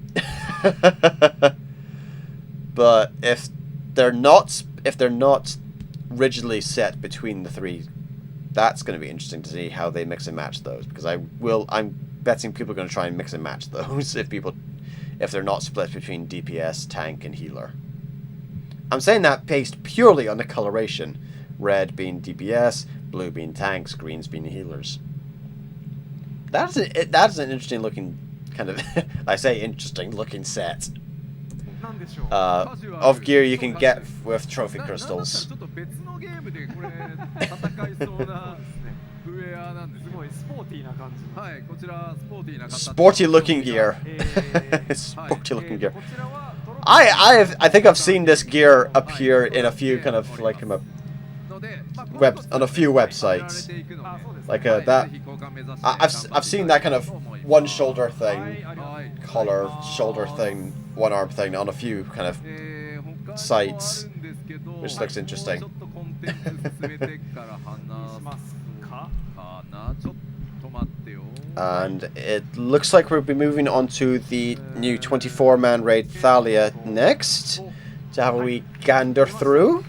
A: But if they're not rigidly set between the three, that's going to be interesting to see how they mix and match those. Because I'm betting people are going to try and mix and match those if they're not split between DPS, tank, and healer. I'm saying that based purely on the coloration. Red being DPS, blue being tanks, greens being healers. That's an interesting looking kind of, I say interesting looking set of gear you can get with trophy crystals. Sporty looking gear. Sporty looking gear. I think I've seen this gear appear in a few kind of like on a few websites. Like that. I've seen that kind of one shoulder thing, collar shoulder thing, one arm thing on a few kind of sites, which looks interesting. And it looks like we'll be moving on to the new 24-man raid Thalia next to have a wee gander through.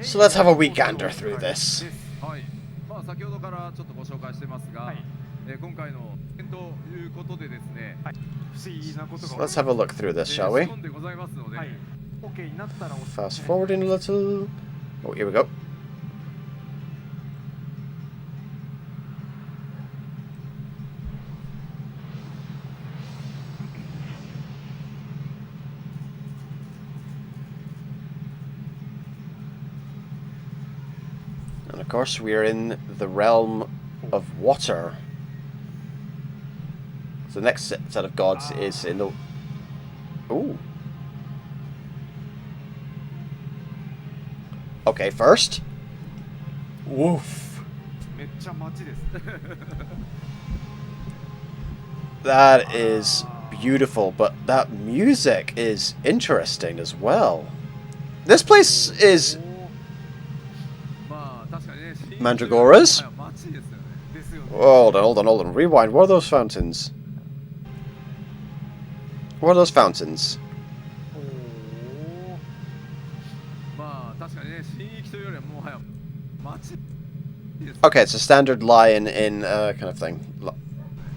A: So let's have a wee gander through this. So let's have a look through this, shall we? Fast forwarding a little. Oh, here we go. And of course, we are in the realm of water So the next set of gods is in the... Ooh. Okay, first. Woof.
C: めっちゃ街です。
A: That is beautiful, but that music is interesting as well. This place is
B: まあ確かにね、
A: Mandragoras?
B: 街ですよね。
C: ですよね。
A: Hold on, hold on, hold on. Rewind. What are those fountains? What are those fountains?
B: まあ確かにね、新域というよりはもはや街です。
A: Okay, it's a standard lion in kind of thing.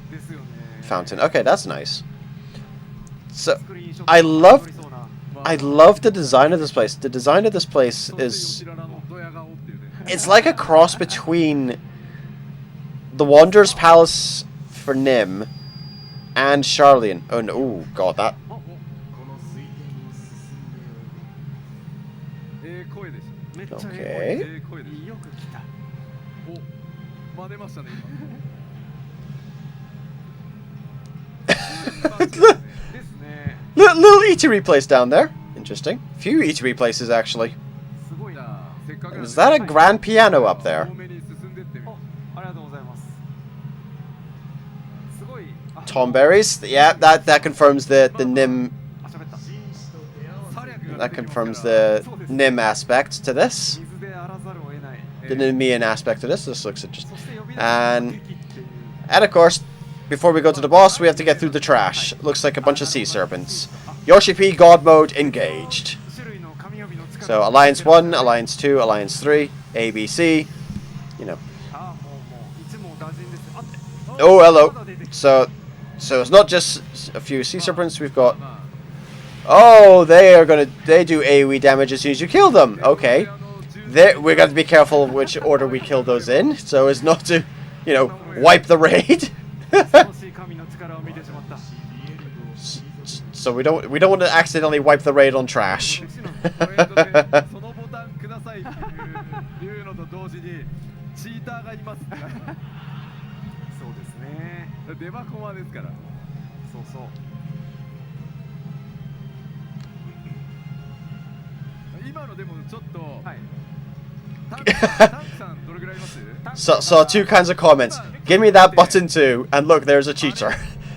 C: ですよね。
A: Fountain. Okay, that's nice. So, I love the design of this place. The design of this place is... It's like a cross between the Wanderer's Palace for Nim and Charlian. Oh no, oh god, that...
B: 声です。
C: めっちゃ
A: Okay.
B: 声です。
C: よく来た。
B: お、真似ましたね
C: ですね。
A: Little eatery place down there. Interesting. Few eatery places, actually.
C: すごいな。
A: Is that a grand piano up there?
B: 多めに進んでってみる。
C: ありがとうございます。すごい。
A: Tomberries? Yeah, that confirms the Nim...
C: あ、喋った。
A: That confirms the Nim aspect to this.
C: 水であらざるを得ない。
A: The Nimian aspect to this. This looks interesting.
C: そして呼び出す
A: And
C: 敵っていう
A: of course, before we go to the boss, we have to get through the trash. Looks like a bunch of sea serpents. Yoshi P God mode engaged.
C: 種類の神々の力
A: So Alliance 1, Alliance 2, Alliance 3, A, B, C. You know.
C: あ、もう一網打尽です。あって。
A: Oh, hello. So it's not just a few sea serpents. We've got... Oh, they do AoE damage as soon as you kill them. Okay. We're going to be careful which order we kill those in, so as not to, you know, wipe the raid.
C: 恐ろしい神の力を見てしまった。
A: So we don't want to accidentally wipe the raid on trash.
B: そのボタンくださいっていうのと同時にチーターがいますから。
C: そうですね。
B: デバコマですから。
C: そうそう。
B: 今のでもちょっと。
C: はい。
B: タンクさんどれぐらいいます？
A: So two kinds of comments. Give me that button too, and look, there's a cheater.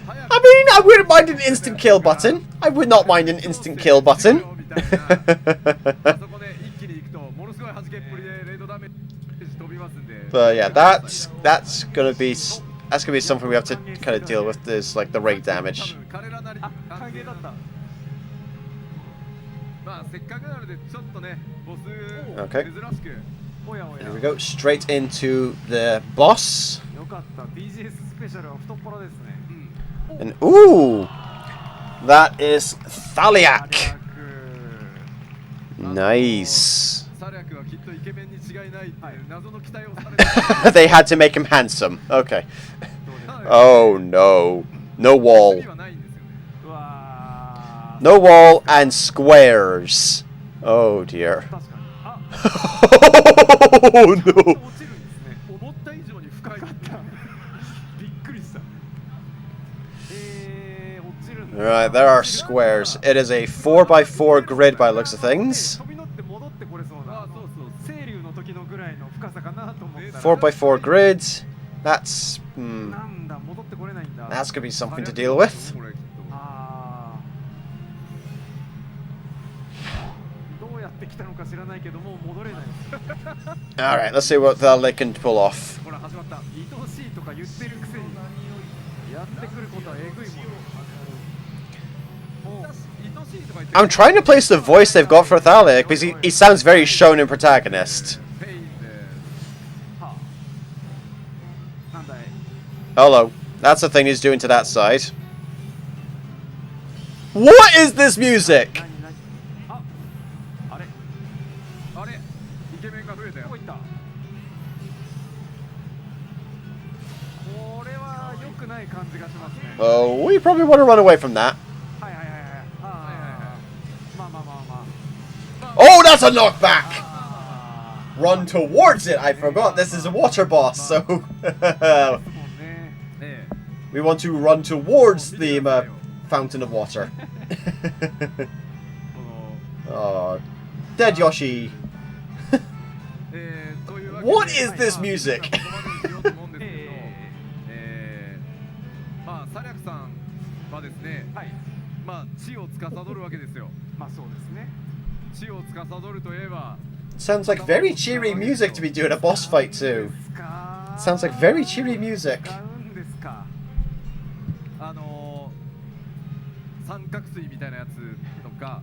A: I mean, I wouldn't mind an instant kill button. I would not mind an instant kill button. But yeah, that's gonna be something we have to kind of deal with. Is like the raid damage.
C: あ、歓迎だった。
B: まあせっかくなのでちょっとねボス
A: Okay.
B: 珍しく
C: おやおや。
A: Here we go, straight into the boss.
C: よかった。BGS スペシャルは太っ腹ですね。
A: And ooh, that is Thaliak. Nice.
B: サリャクはきっとイケメンに違いないって謎の期待をされて
A: They had to make him handsome. Okay. Oh no. No wall.
B: はないんですよね。
C: うわー。
A: No wall and squares. Oh dear.
C: 確かに。あ、
A: Oh no.
C: 落ちるんですね。
B: 思った以上に深い。
C: びっくりした。落ちるんだ。
A: Alright, there are squares. It is a 4x4 grid by the looks of things.
C: 飛び乗って戻ってこれそうな。
B: あ、そうそう。
C: 清流の時のぐらいの深さかなと思ったら。
A: 4x4 grid. That's
C: なんだ、戻ってこれないんだ。
A: that's gonna be something to deal with.
B: これきっと。
C: あー。どうやって来たのか知らないけどもう戻れない。
A: Alright, let's see what they can pull off.
C: ほら始まった。愛しいとか言ってるくせにやってくることはえぐいもの。もう
A: I'm trying to place the voice they've got for Thaliak because he sounds very shonen protagonist.
B: ペインで。
C: はあ。なんだい。
A: Hello. That's the thing he's doing to that side. What is this music?
C: 何あ、あれ
B: あれイケメンが増えたよ
C: どこ。行ったこれは良くない感じがしますね。
A: Oh, we probably want to run away from that.
C: はいはいはいはい。あーまあまあまあまあ。
A: Oh, that's a knockback!
C: あ
A: Run towards it. I forgot this is a water boss, so
C: ー。もうね。
B: え
A: we We want to run towards the fountain of water. Oh, dead Yoshi. What is this music?
B: まあサリャクさんはですね、はい、まあ地を司るわけですよ。
C: まあそうですね。
B: 地を司るといえば。
A: Sounds like very cheery music to be doing a boss fight too. Sounds like very cheery music.
B: 三角錐みたいなやつとか、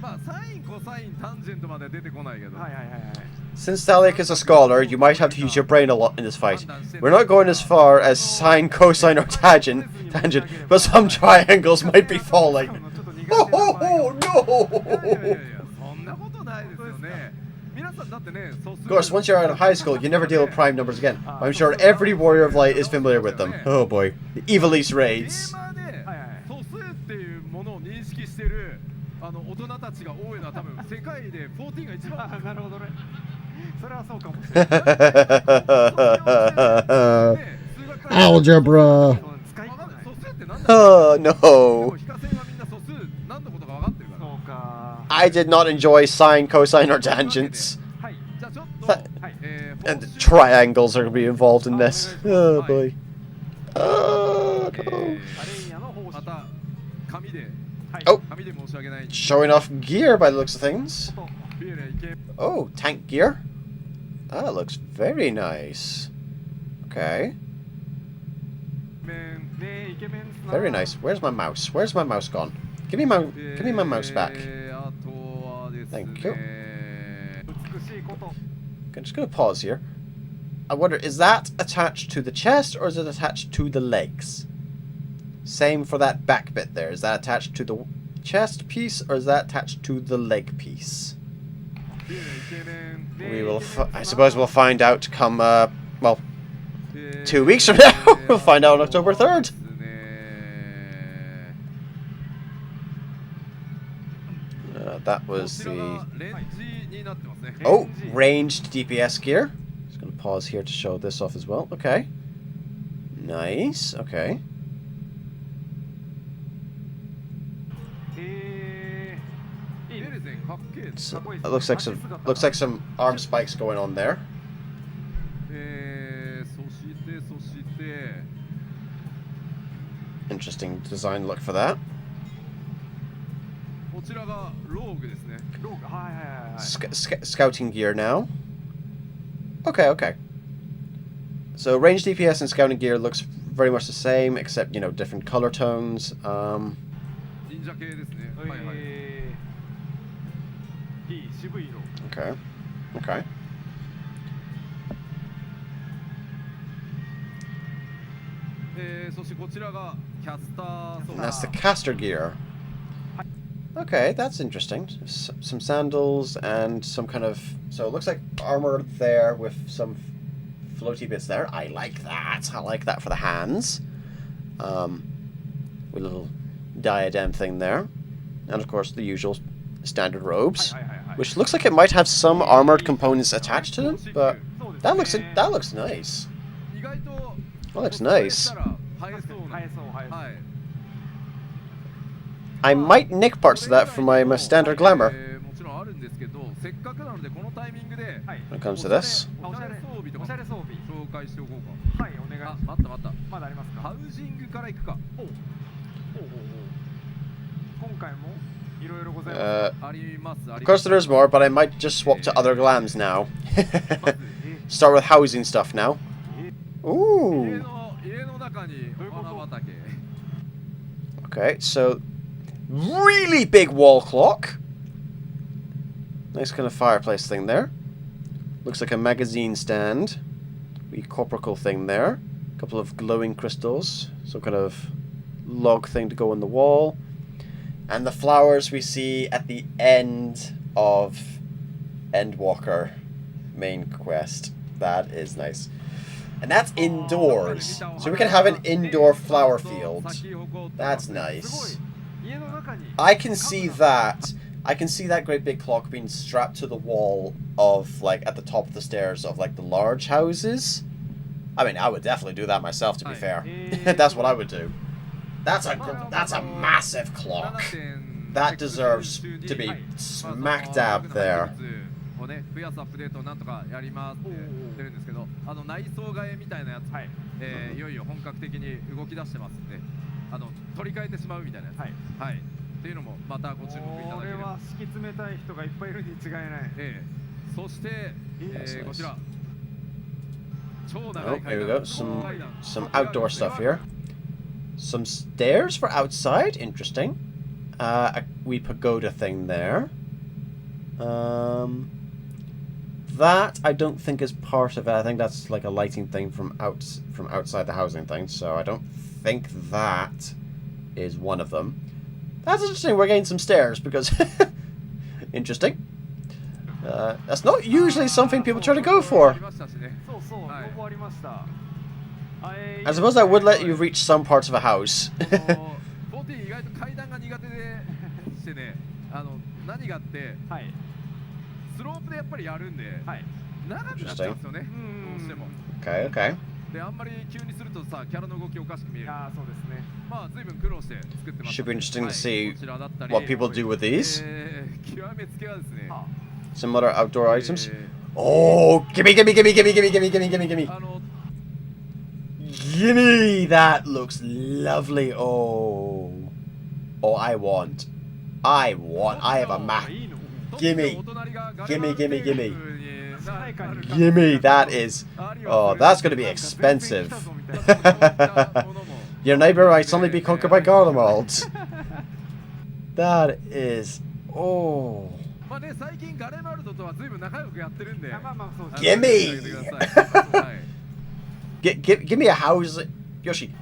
B: まあサインコサインタンジェントまで出てこないけど。はいはいはいはい。
A: Since Dalek is a scholar, you might have to use your brain a lot in this fight. We're not going as far as sine, cosine, or tangent, but some triangles might be falling. Oh, oh, oh no! Of course, once you're out of high school, you never deal with prime numbers again. I'm sure every Warrior of Light is familiar with them. Oh boy. The Evilise raids.
B: 大人たちが多いのは多分世界で14が一番。なるほどね。それはそうかもしれない。
A: Algebra. Oh no. I did not enjoy sine, cosine, or tangents. And the triangles are going to be involved in this. Oh boy. Oh no. Oh, showing off gear by the looks of things. Oh, tank gear. That looks very nice. Okay. Very nice. Where's my mouse? Where's my mouse gone? Give me my mouse back. Thank you. Okay, I'm just gonna pause here. I wonder, is that attached to the chest or is it attached to the legs? Same for that back bit there. Is that attached to the chest piece or is that attached to the leg piece? We will. I suppose we'll find out come. Well, 2 weeks from now. We'll find out on October 3rd. That was the. Oh, ranged DPS gear. Just gonna pause here to show this off as well. Okay. Nice. Okay. So, it looks like some arm spikes going on there. Interesting design look for that. Scouting gear now. Okay. So range DPS and scouting gear looks very much the same, except different color tones. Okay. And that's the caster gear. Okay, that's interesting. Some sandals and some kind of... So it looks like armor there with some floaty bits there. I like that. I like that for the hands. With a little diadem thing there. And of course the usual standard robes. Which looks like it might have some armored components attached to them. But that looks nice. That looks nice. I might nick parts of that from my standard glamour. When it comes to this. Of course there is more, but I might just swap to other glams now. Start with housing stuff now. Ooh. Okay, so really big wall clock. Nice kind of fireplace thing there. Looks like a magazine stand. Wee corporal thing there. A couple of glowing crystals. Some kind of log thing to go on the wall. And the flowers we see at the end of Endwalker main quest. That is nice. And that's indoors. So we can have an indoor flower field. That's nice. I can see that. I can see that great big clock being strapped to the wall of, like, at the top of the stairs of, like, the large houses. I mean, I would definitely do that myself, to be fair. That's what I would do. That's a massive clock. That deserves to be smack dab there.
B: をね、増やすアップデートをなんとかやりますって言ってるんですけど、内装替えみたいなやつ、いよいよ本格的に動き出してますんで、取り替えてしまうみたいなやつ、はい、っていうのもまたご注目いただければ。これは
C: 敷き詰めたい人がいっぱいいるに違いない。
B: そして、こちら。
A: Oh, here we go. Some outdoor stuff here. Some stairs for outside. Interesting. A wee pagoda thing there. That I don't think is part of it. I think that's like a lighting thing from outside the housing thing. So I don't think that is one of them. That's interesting. We're getting some stairs because interesting. That's not usually something people try to go for. I suppose I would let you reach some parts of a house. Interesting. Okay, okay. Should be interesting to see what people do with these. Some other outdoor items. Oh, gimme! Gimme! That looks lovely. Oh, I want. I have a Mac. Gimme! That is. Oh, that's going to be expensive. Your neighbor might suddenly be conquered by Garlemald. That is. Oh. Gimme! Give me a house. Yoshi.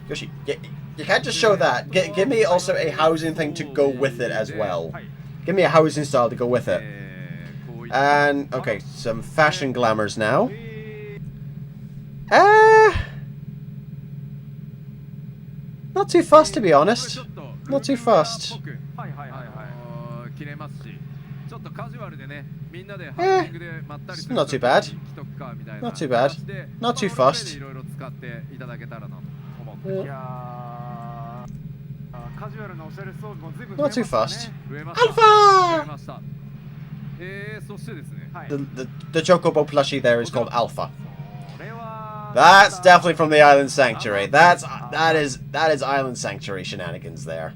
A: You can't just show that. Give me also a housing thing to go with it as well. Give me a housing style to go with it. And, okay, some fashion glamours now. Not too fussed, to be honest. Not too fussed. Not too bad. Not too bad. Not too fussed. Not too fussed. Alpha! The Chocobo plushie there is called Alpha. That's definitely from the Island Sanctuary. That is Island Sanctuary shenanigans there.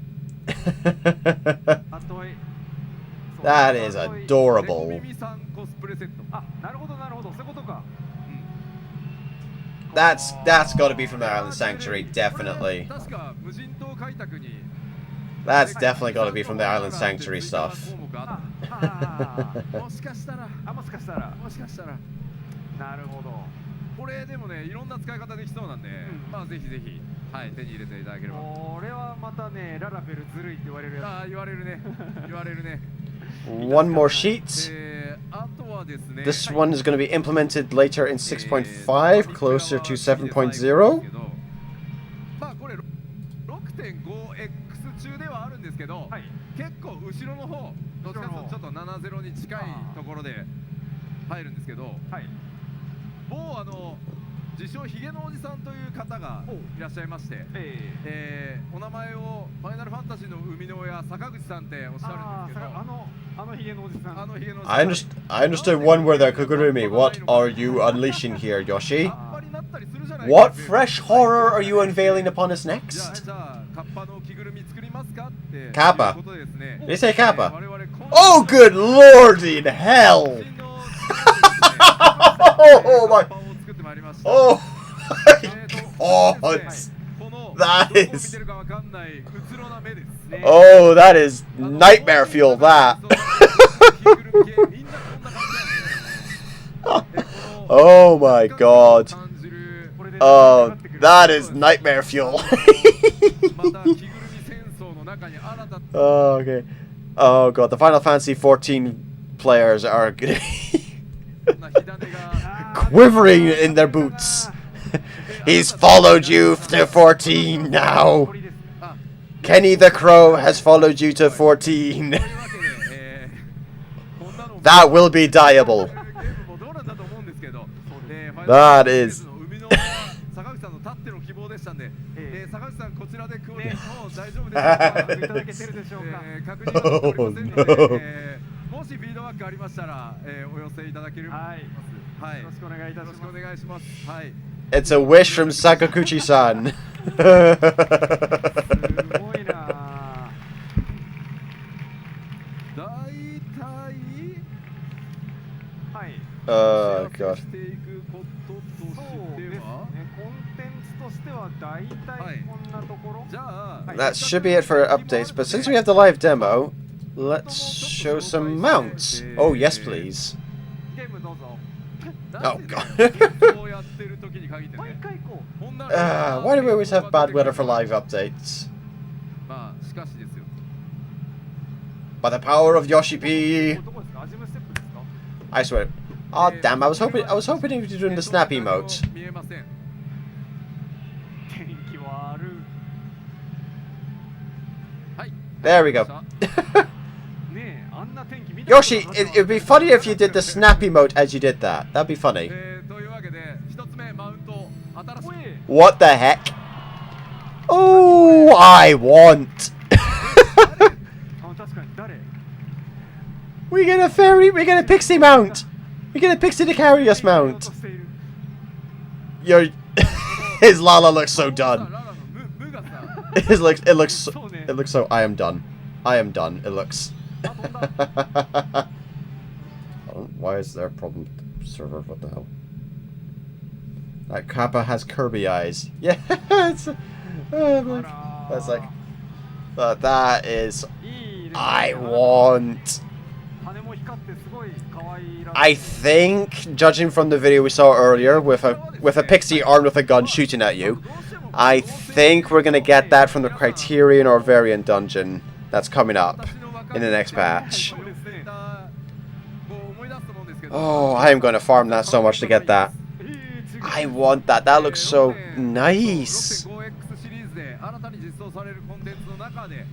A: That is adorable. That's got to be from the Island Sanctuary, definitely. That's definitely got to be from the Island Sanctuary stuff. One more sheet. This one is going to be implemented later in 6.5, closer to 7.0. I understood one word there, Kugurumi. What are you unleashing here, Yoshi? What fresh horror are you unveiling upon us next? Kappa. Did you say Kappa? Oh, good lord in hell! Oh my! Oh my god! That is. Oh, that is nightmare fuel. That. Oh my god. Oh, that is nightmare fuel. Oh, okay. Oh god, the Final Fantasy 14 players are quivering in their boots. He's followed you to 14 now. Kenny the Crow has followed you to 14. That will be dieable. That is.
B: したんで、坂口さんこちらでクオリティも大丈夫
C: いただけてるでしょうか。
B: 確認はしておりませんので、もしフィードバックありましたら、お寄せいただければと思います。はい。
C: よろしくお願いいたします。
B: よろしくお願いします。はい。
A: It's a wish from Sakaguchi-san.
C: すごいな。
B: 大体
C: はい。
A: God.
B: していくこととしては、
C: コンテンツとしては大体こんなところ。
B: じゃあ、
A: That should be it for updates, but since we have the live demo, let's show some mounts. Oh, yes, please.
C: ゲームどうぞ。
A: Oh, God.
B: そうやってる時に限ってね。
A: Why do we always have bad weather for live updates?
B: まあしかしですよ。
A: By the power of Yoshi P.
C: どこですか？アジムステップですか？
A: I swear. Oh damn! I was hoping he was doing the snap emote.
B: 見えません。
C: 天気悪い。
B: はい。
A: There we go.
C: ねえ、あんな天気見た
A: Yoshi, it'd be funny if you did the snap emote as you did that. That'd be funny.
B: というわけで一つ目マウント新しい。
A: What the heck? Oh, I want.
C: あ、確かに誰？
A: We get a fairy. We get a pixie mount. We get a pixie to carry us mount. Your his Lala looks so done. It looks so. I am done. I am done. It looks. Why is there a problem with the server? What the hell? That Kappa has Kirby eyes. Yeah, that's like. That is. I want. I think, judging from the video we saw earlier, with a pixie armed with a gun shooting at you, I think we're gonna get that from the Criterion or Variant dungeon that's coming up in the next patch. Oh, I am gonna farm that so much to get that. I want that. That looks so nice.
B: 新たに実装されるコンテンツの中で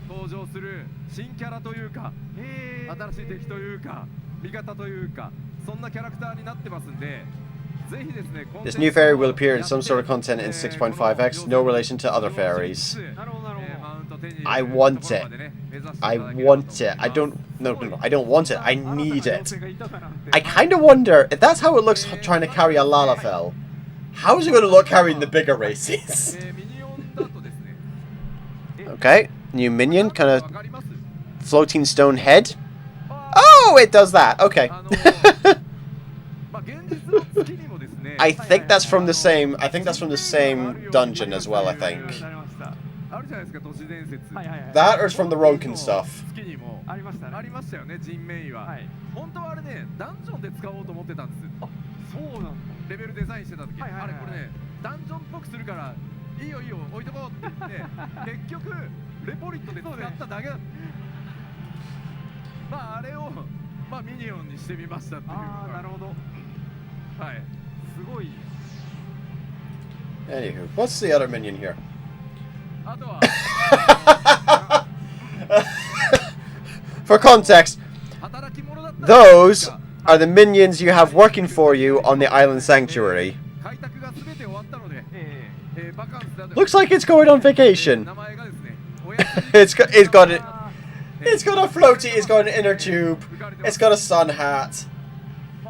B: 登場する新キャラというか、新しい敵というか、味方というか、そんなキャラクターになってますんで、ぜひですね。
A: This new fairy will appear in some sort of content in 6.5x, no relation to other fairies. I want it. I want it. I don't. No, I don't want it. I need it. I kind of wonder if that's how it looks trying to carry a Lalafell. How is it going to look carrying the bigger races? Okay, new minion, kind of floating stone head. Oh, it does that. Okay. I think that's from the same. I think that's from the same dungeon as well. I think. That or it's from the Ronkin stuff.
B: ありましたよね、人名は。本当はあれね、ダンジョンで使おうと思ってたんです。あ、そうなんだ。レベルデザインしてた時、あれこれね、ダンジョンっぽくするからいいよいいよ置いとこうって言って結局レポリットで使っただけだ。まああれをまあミニオンにしてみましたっていう。ああ、なるほど。はい。すごい。
A: Anywho, what's the other minion here?
B: あとは。
A: For context, those are the minions you have working for you on the island sanctuary. Looks like it's going on vacation. It's got a floaty, it's got an inner tube, it's got a sun hat,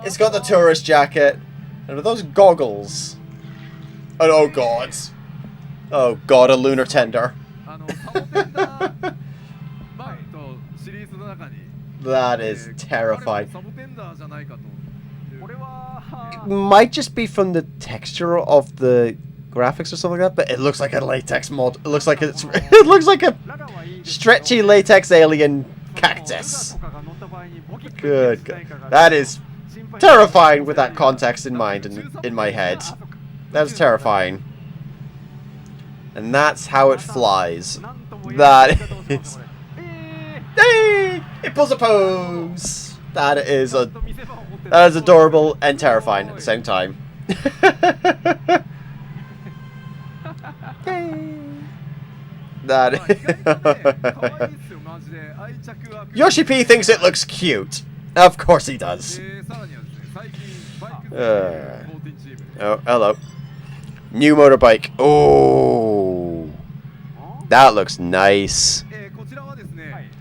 A: it's got the tourist jacket, and are those goggles? And oh god, a lunar tender. That is terrifying. It might just be from the texture of the graphics or something like that, but it looks like a latex mod. It looks like it's. It looks like a stretchy latex alien cactus. Good. That is terrifying with that context in mind and in my head. That's terrifying. And that's how it flies. That is. Hey! It pulls a pose! That is adorable and terrifying at the same time. That Yoshi P thinks it looks cute. Of course he does. Oh, hello. New motorbike. Oh, that looks nice.
B: こちらはですね、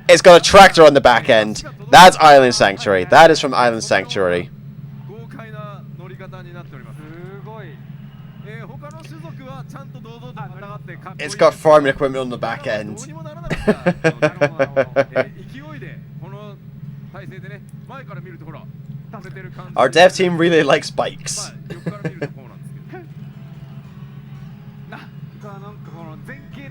A: It's got a tractor on the back end. That's Island Sanctuary. That is from Island Sanctuary.
B: 豪快な乗り方になっております。
C: すごい。
B: 他の種族はちゃんと堂々とまたがってかっこいい。
A: It's got farming equipment on the back
B: どう
A: end.
B: にもならなかった。なるほどなるほど。勢いでこの体勢でね、前から見るとほら、立ててる感じ。
A: Our dev team really likes bikes.
B: まあ横から見るとこうなんですけど。
C: なんかこの前傾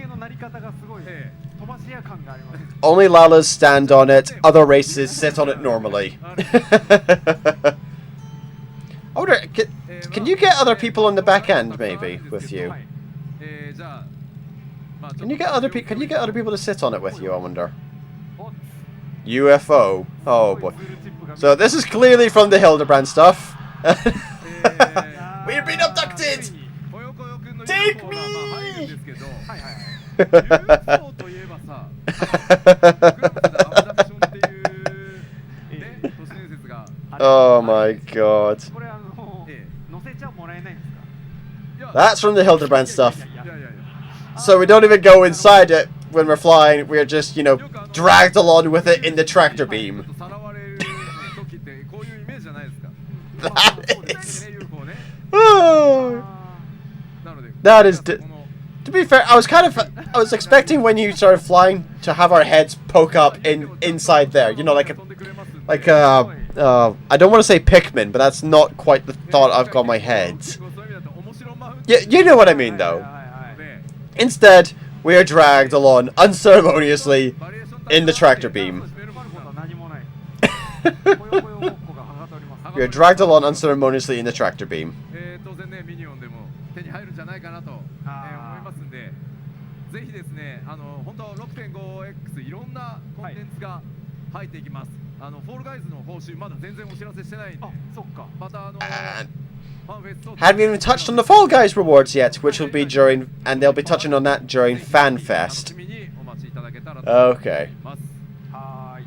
C: のなり方がすごい飛ばし屋感があります。
A: Only Lalas stand on it. Other races sit on it normally. I wonder, can you get other people on the back end maybe with you?
B: じゃあ、まあ
A: Can you get other people to sit on it with you? I wonder. UFO. Oh boy. So this is clearly from the Hildebrand stuff. We've been abducted. Take me.
B: UFO といえばさ、アブダクションっていうね、都市伝説が。
A: Oh my god.
C: これ乗せちゃもらえないんですか？
A: That's from the Hildebrand stuff.
B: いやいやいや。
A: So we don't even go inside it when we're flying. We're just, you know, dragged along with it in the tractor beam.
B: さらわれる時ってこういうイメージじゃないですか。
A: That is.
B: ね、UFO ね。
A: Oh,
B: なので。
A: that is. To be fair, I was expecting when you started flying to have our heads poke up inside there. You know, I don't want to say Pikmin, but that's not quite the thought I've got in my head. You know what I mean, though. Instead, we are dragged along unceremoniously in the tractor beam. We are dragged along unceremoniously in the tractor beam.
B: 当然ね、ミニオンでも手に入るんじゃないかなと思いますんで、ぜひですね、本当 6.5X いろんなコンテンツが入っていきます。フォールガイズの報酬まだ全然お知らせしてないんで、
C: そっか。
B: またファンフェスト
A: Haven't even touched on the Fall Guys rewards yet, which will be during, and they'll be touching on that during FanFest.
B: にお待ちいただけたらと思い
A: Okay.
B: ます。
C: はーい。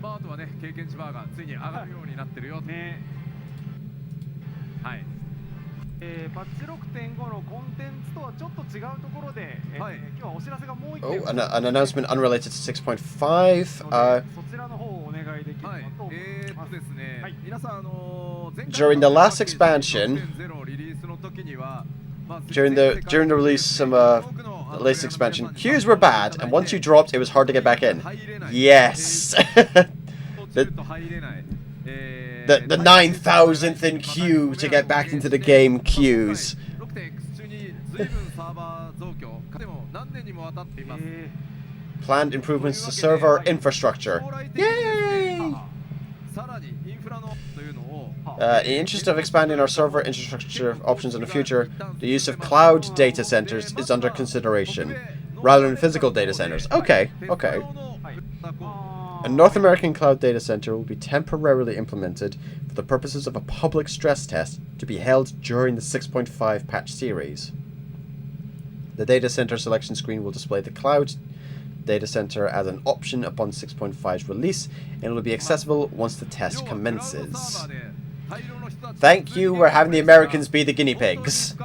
B: まああとはね、経験値バーがついに上がるようになってるよ。
C: ね。
B: はい。
C: パッチ 6.5 のコンテンツとはちょっと違うところで、今日はお知らせがもう一点。
A: Oh, an announcement unrelated to 6.5.
C: そちらの方をお願いできるかと思います。
B: ですね。皆さん
A: During the last expansion, during the release, some the latest expansion, queues were bad, and once you dropped, it was hard to get back in. Yes. The 9,000th in queue to get back into the game queues. Planned improvements to server infrastructure. Yay! In the interest of expanding our server infrastructure options in the future, the use of cloud data centers is under consideration, rather than physical data centers. Okay, okay. A North American cloud data center will be temporarily implemented for the purposes of a public stress test to be held during the 6.5 patch series. The data center selection screen will display the cloud data center as an option upon 6.5's release, and it will be accessible once the test commences. Thank you, we're having the Americans be the guinea pigs.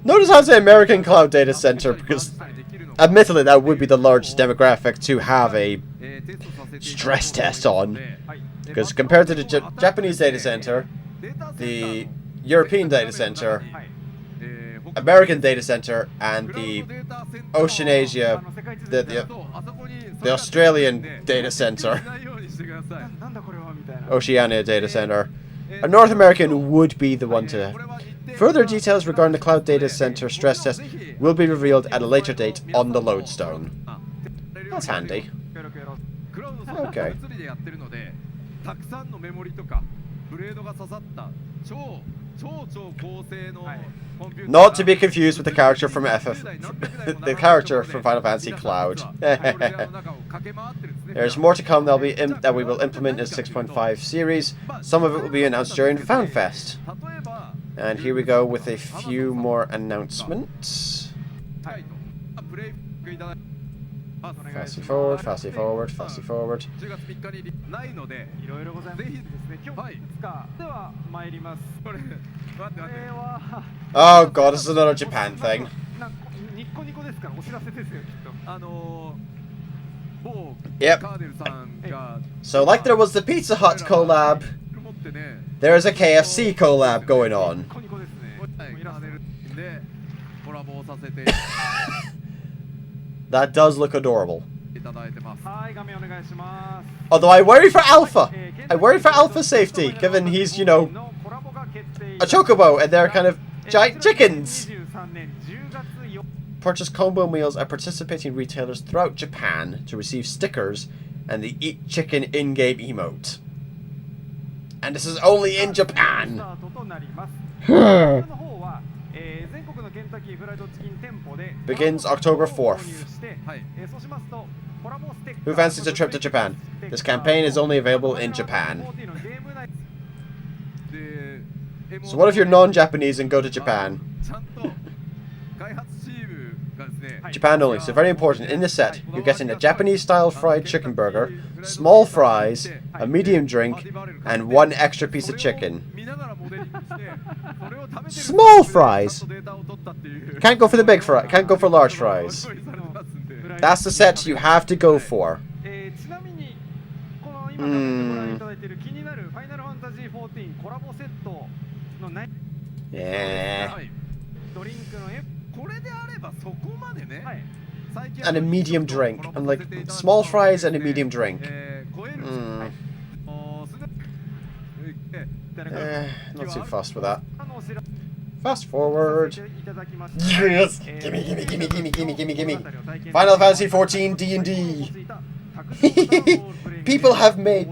A: Notice how I say American cloud data center, because admittedly that would be the largest demographic to have a stress test on. Because compared to the Japanese data center, the European data center, American data center, and the Oceanasia, the Australian data center, Oceania data center, a North American would be the one to. Further details regarding the cloud data center stress test will be revealed at a later date on the lodestone. That's handy. Okay. Not to be confused with the character from the character from Final Fantasy Cloud. There's more to come that we will implement in the 6.5 series. Some of it will be announced during FanFest. And here we go with a few more announcements. Fasty forward, fasty forward, fasty forward.
B: 10月3日にないので、
C: いろいろございます。ぜひですね、今日いくつかでは参ります。
B: これ待って待って。
A: Oh god, this is another Japan thing.
C: ニッコニコですからお知らせですよ、きっと。
B: 某
A: Yep.
B: カーデルさんが
A: So like there was the Pizza Hut collab,
B: 持ってね、
A: there's a KFC collab going on.
C: ニッコニコですね。
B: カーデルでコラボをさせて
A: That does look adorable.
B: いただいてます。
C: はい、画面お願いします。
A: Although I worry for Alpha. I worry for Alpha's safety, given he's, you know, a chocobo and they're kind of giant chickens. Purchase combo meals at participating retailers throughout Japan to receive stickers and the Eat Chicken in-game emote. And this is only in Japan. Begins October 4th. Who fancies a trip to Japan? This campaign is only available in Japan. So what if you're non-Japanese and go to Japan? Japan only, so very important. In the set, you're getting a Japanese-style fried chicken burger, small fries, a medium drink, and one extra piece of chicken. Small fries? Can't go for the big fry. Can't go for large fries. That's the set you have to go for. Yeah. And a medium drink. I'm like, small fries and a medium drink. Not too fast with that. Fast forward. Yes! Gimme, gimme, gimme, gimme, gimme, gimme, gimme. Final Fantasy XIV D&D. People have made...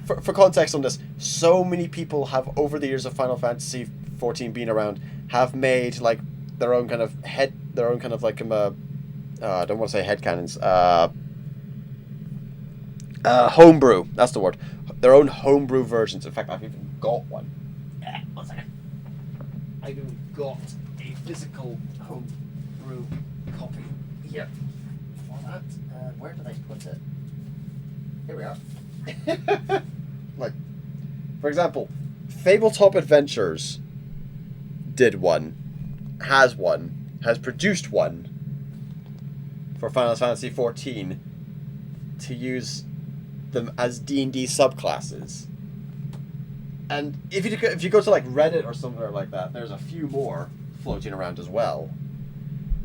A: For context on this, so many people have, over the years of Final Fantasy XIV being around, have made, like, their own kind of I don't want to say headcanons, homebrew, that's the word. Their own homebrew versions. In fact, I've even got one. One second. I've even got a physical homebrew copy here. For that, where did I put it? Here we are. Like, for example, Fabletop Adventures did one, has produced one for Final Fantasy XIV to use them as D&D subclasses. And if you go to like Reddit or somewhere like that, there's a few more floating around as well.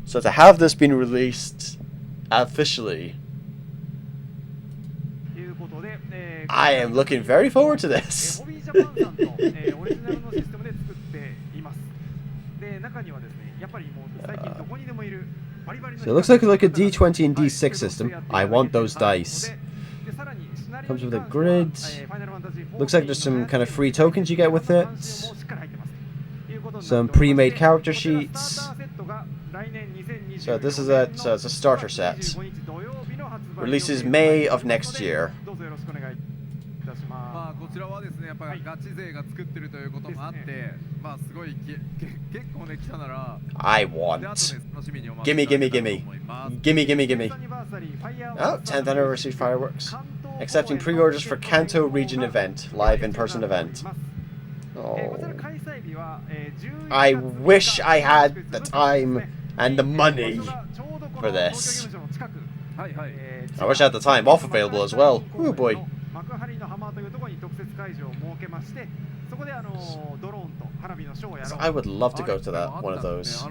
A: So to have this been released officially, I am looking very forward to this. So it looks like a D20 and D6 system. I want those dice. Comes with a grid. Looks like there's some kind of free tokens you get with it. Some pre-made character sheets. So this is it's a starter set. Releases May of next year. I want. Gimme, gimme, gimme. Gimme, gimme, gimme. Oh, 10th anniversary fireworks. Accepting pre-orders for Kanto region event. Live in-person event. Oh. I wish I had the time and the money for this. I wish I had the time off available as well. Oh boy. So I would love to go to that one of those. I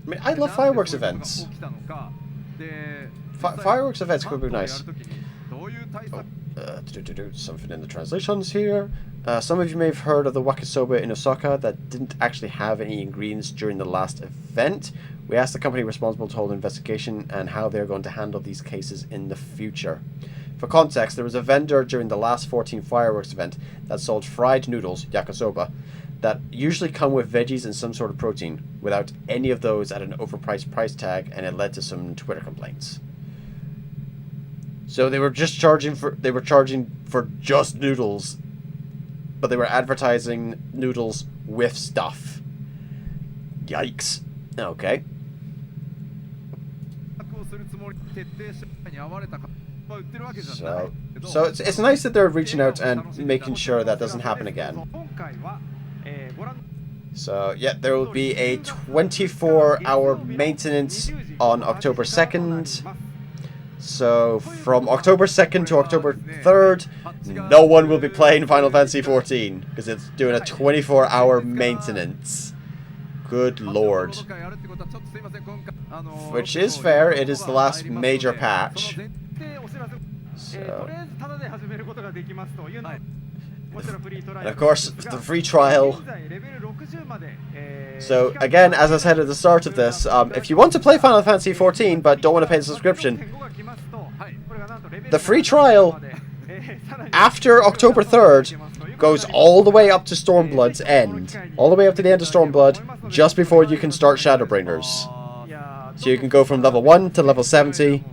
A: mean, I love fireworks events. Fireworks events could be nice. Something in the translations here. Some of you may have heard of the wakisoba in Osaka that didn't actually have any ingredients during the last event. We asked the company responsible to hold an investigation and how they're going to handle these cases in the future. For context, there was a vendor during the last 14 fireworks event that sold fried noodles, yakisoba, that usually come with veggies and some sort of protein, without any of those at an overpriced price tag, and it led to some Twitter complaints. So they were charging for just noodles, but they were advertising noodles with stuff. Yikes. Okay. So it's nice that they're reaching out and making sure that doesn't happen again. So yeah, there will be a 24-hour maintenance on October 2nd. So from October 2nd to October 3rd, no one will be playing Final Fantasy XIV because it's doing a 24-hour maintenance. Good lord. Which is fair, it is the last major patch. So. And of course, the free trial. So again, as I said at the start of this, if you want to play Final Fantasy XIV but don't want to pay the subscription, the free trial after October 3rd goes all the way up to Stormblood's end. All the way up to the end of Stormblood, just before you can start Shadowbringers. So you can go from level 1 to level 70.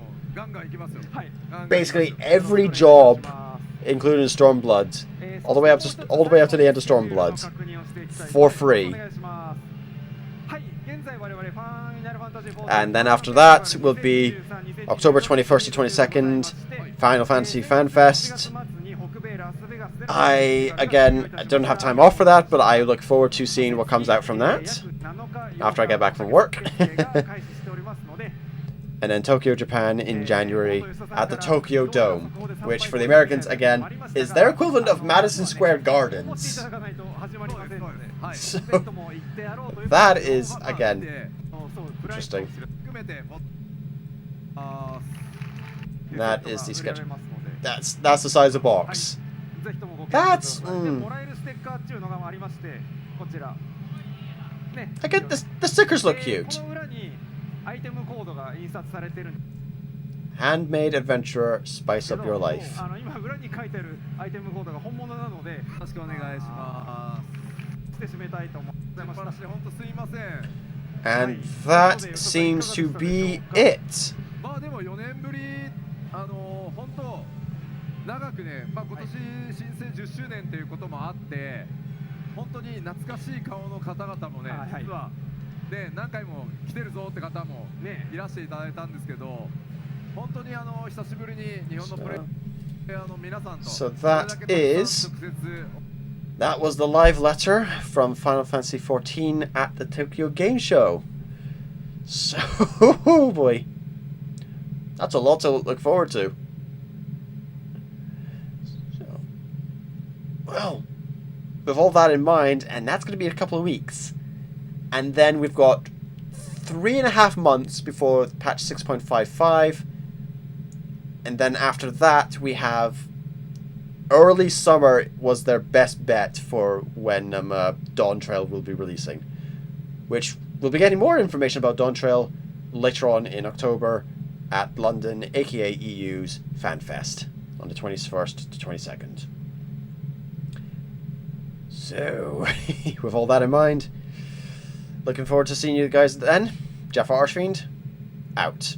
A: Basically every job, including Stormblood, all the way up to the end of Stormblood, for free. And then after that will be October 21st to 22nd, Final Fantasy FanFest. I don't have time off for that, but I look forward to seeing what comes out from that after I get back from work. And then Tokyo, Japan in January at the Tokyo Dome, which for the Americans, again, is their equivalent of Madison Square Gardens. So, that is, again, interesting. That is the schedule. That's the size of box. That's... I get this. The stickers look cute. Handmade adventurer, spice up your life. And that seems to be it.
B: 長くね、今年申請10周年ということもあって、本当に懐かしい顔の方々もね、実はで何回も来てるぞって方もねいらしていただいたんですけど、本当に久しぶりに日本のプレイヤーの皆さんと
A: So that was the live letter from Final Fantasy XIV at the Tokyo Gameshow. So, oh boy, that's a lot to look forward to. Well, with all that in mind, and that's going to be a couple of weeks, and then we've got 3.5 months before patch 6.55, and then after that we have early summer was their best bet for when Dawntrail will be releasing, which we'll be getting more information about Dawntrail later on in October at London, aka EU's FanFest, on the 21st to 22nd. So, with all that in mind, looking forward to seeing you guys then. JaffaArchfiend, out.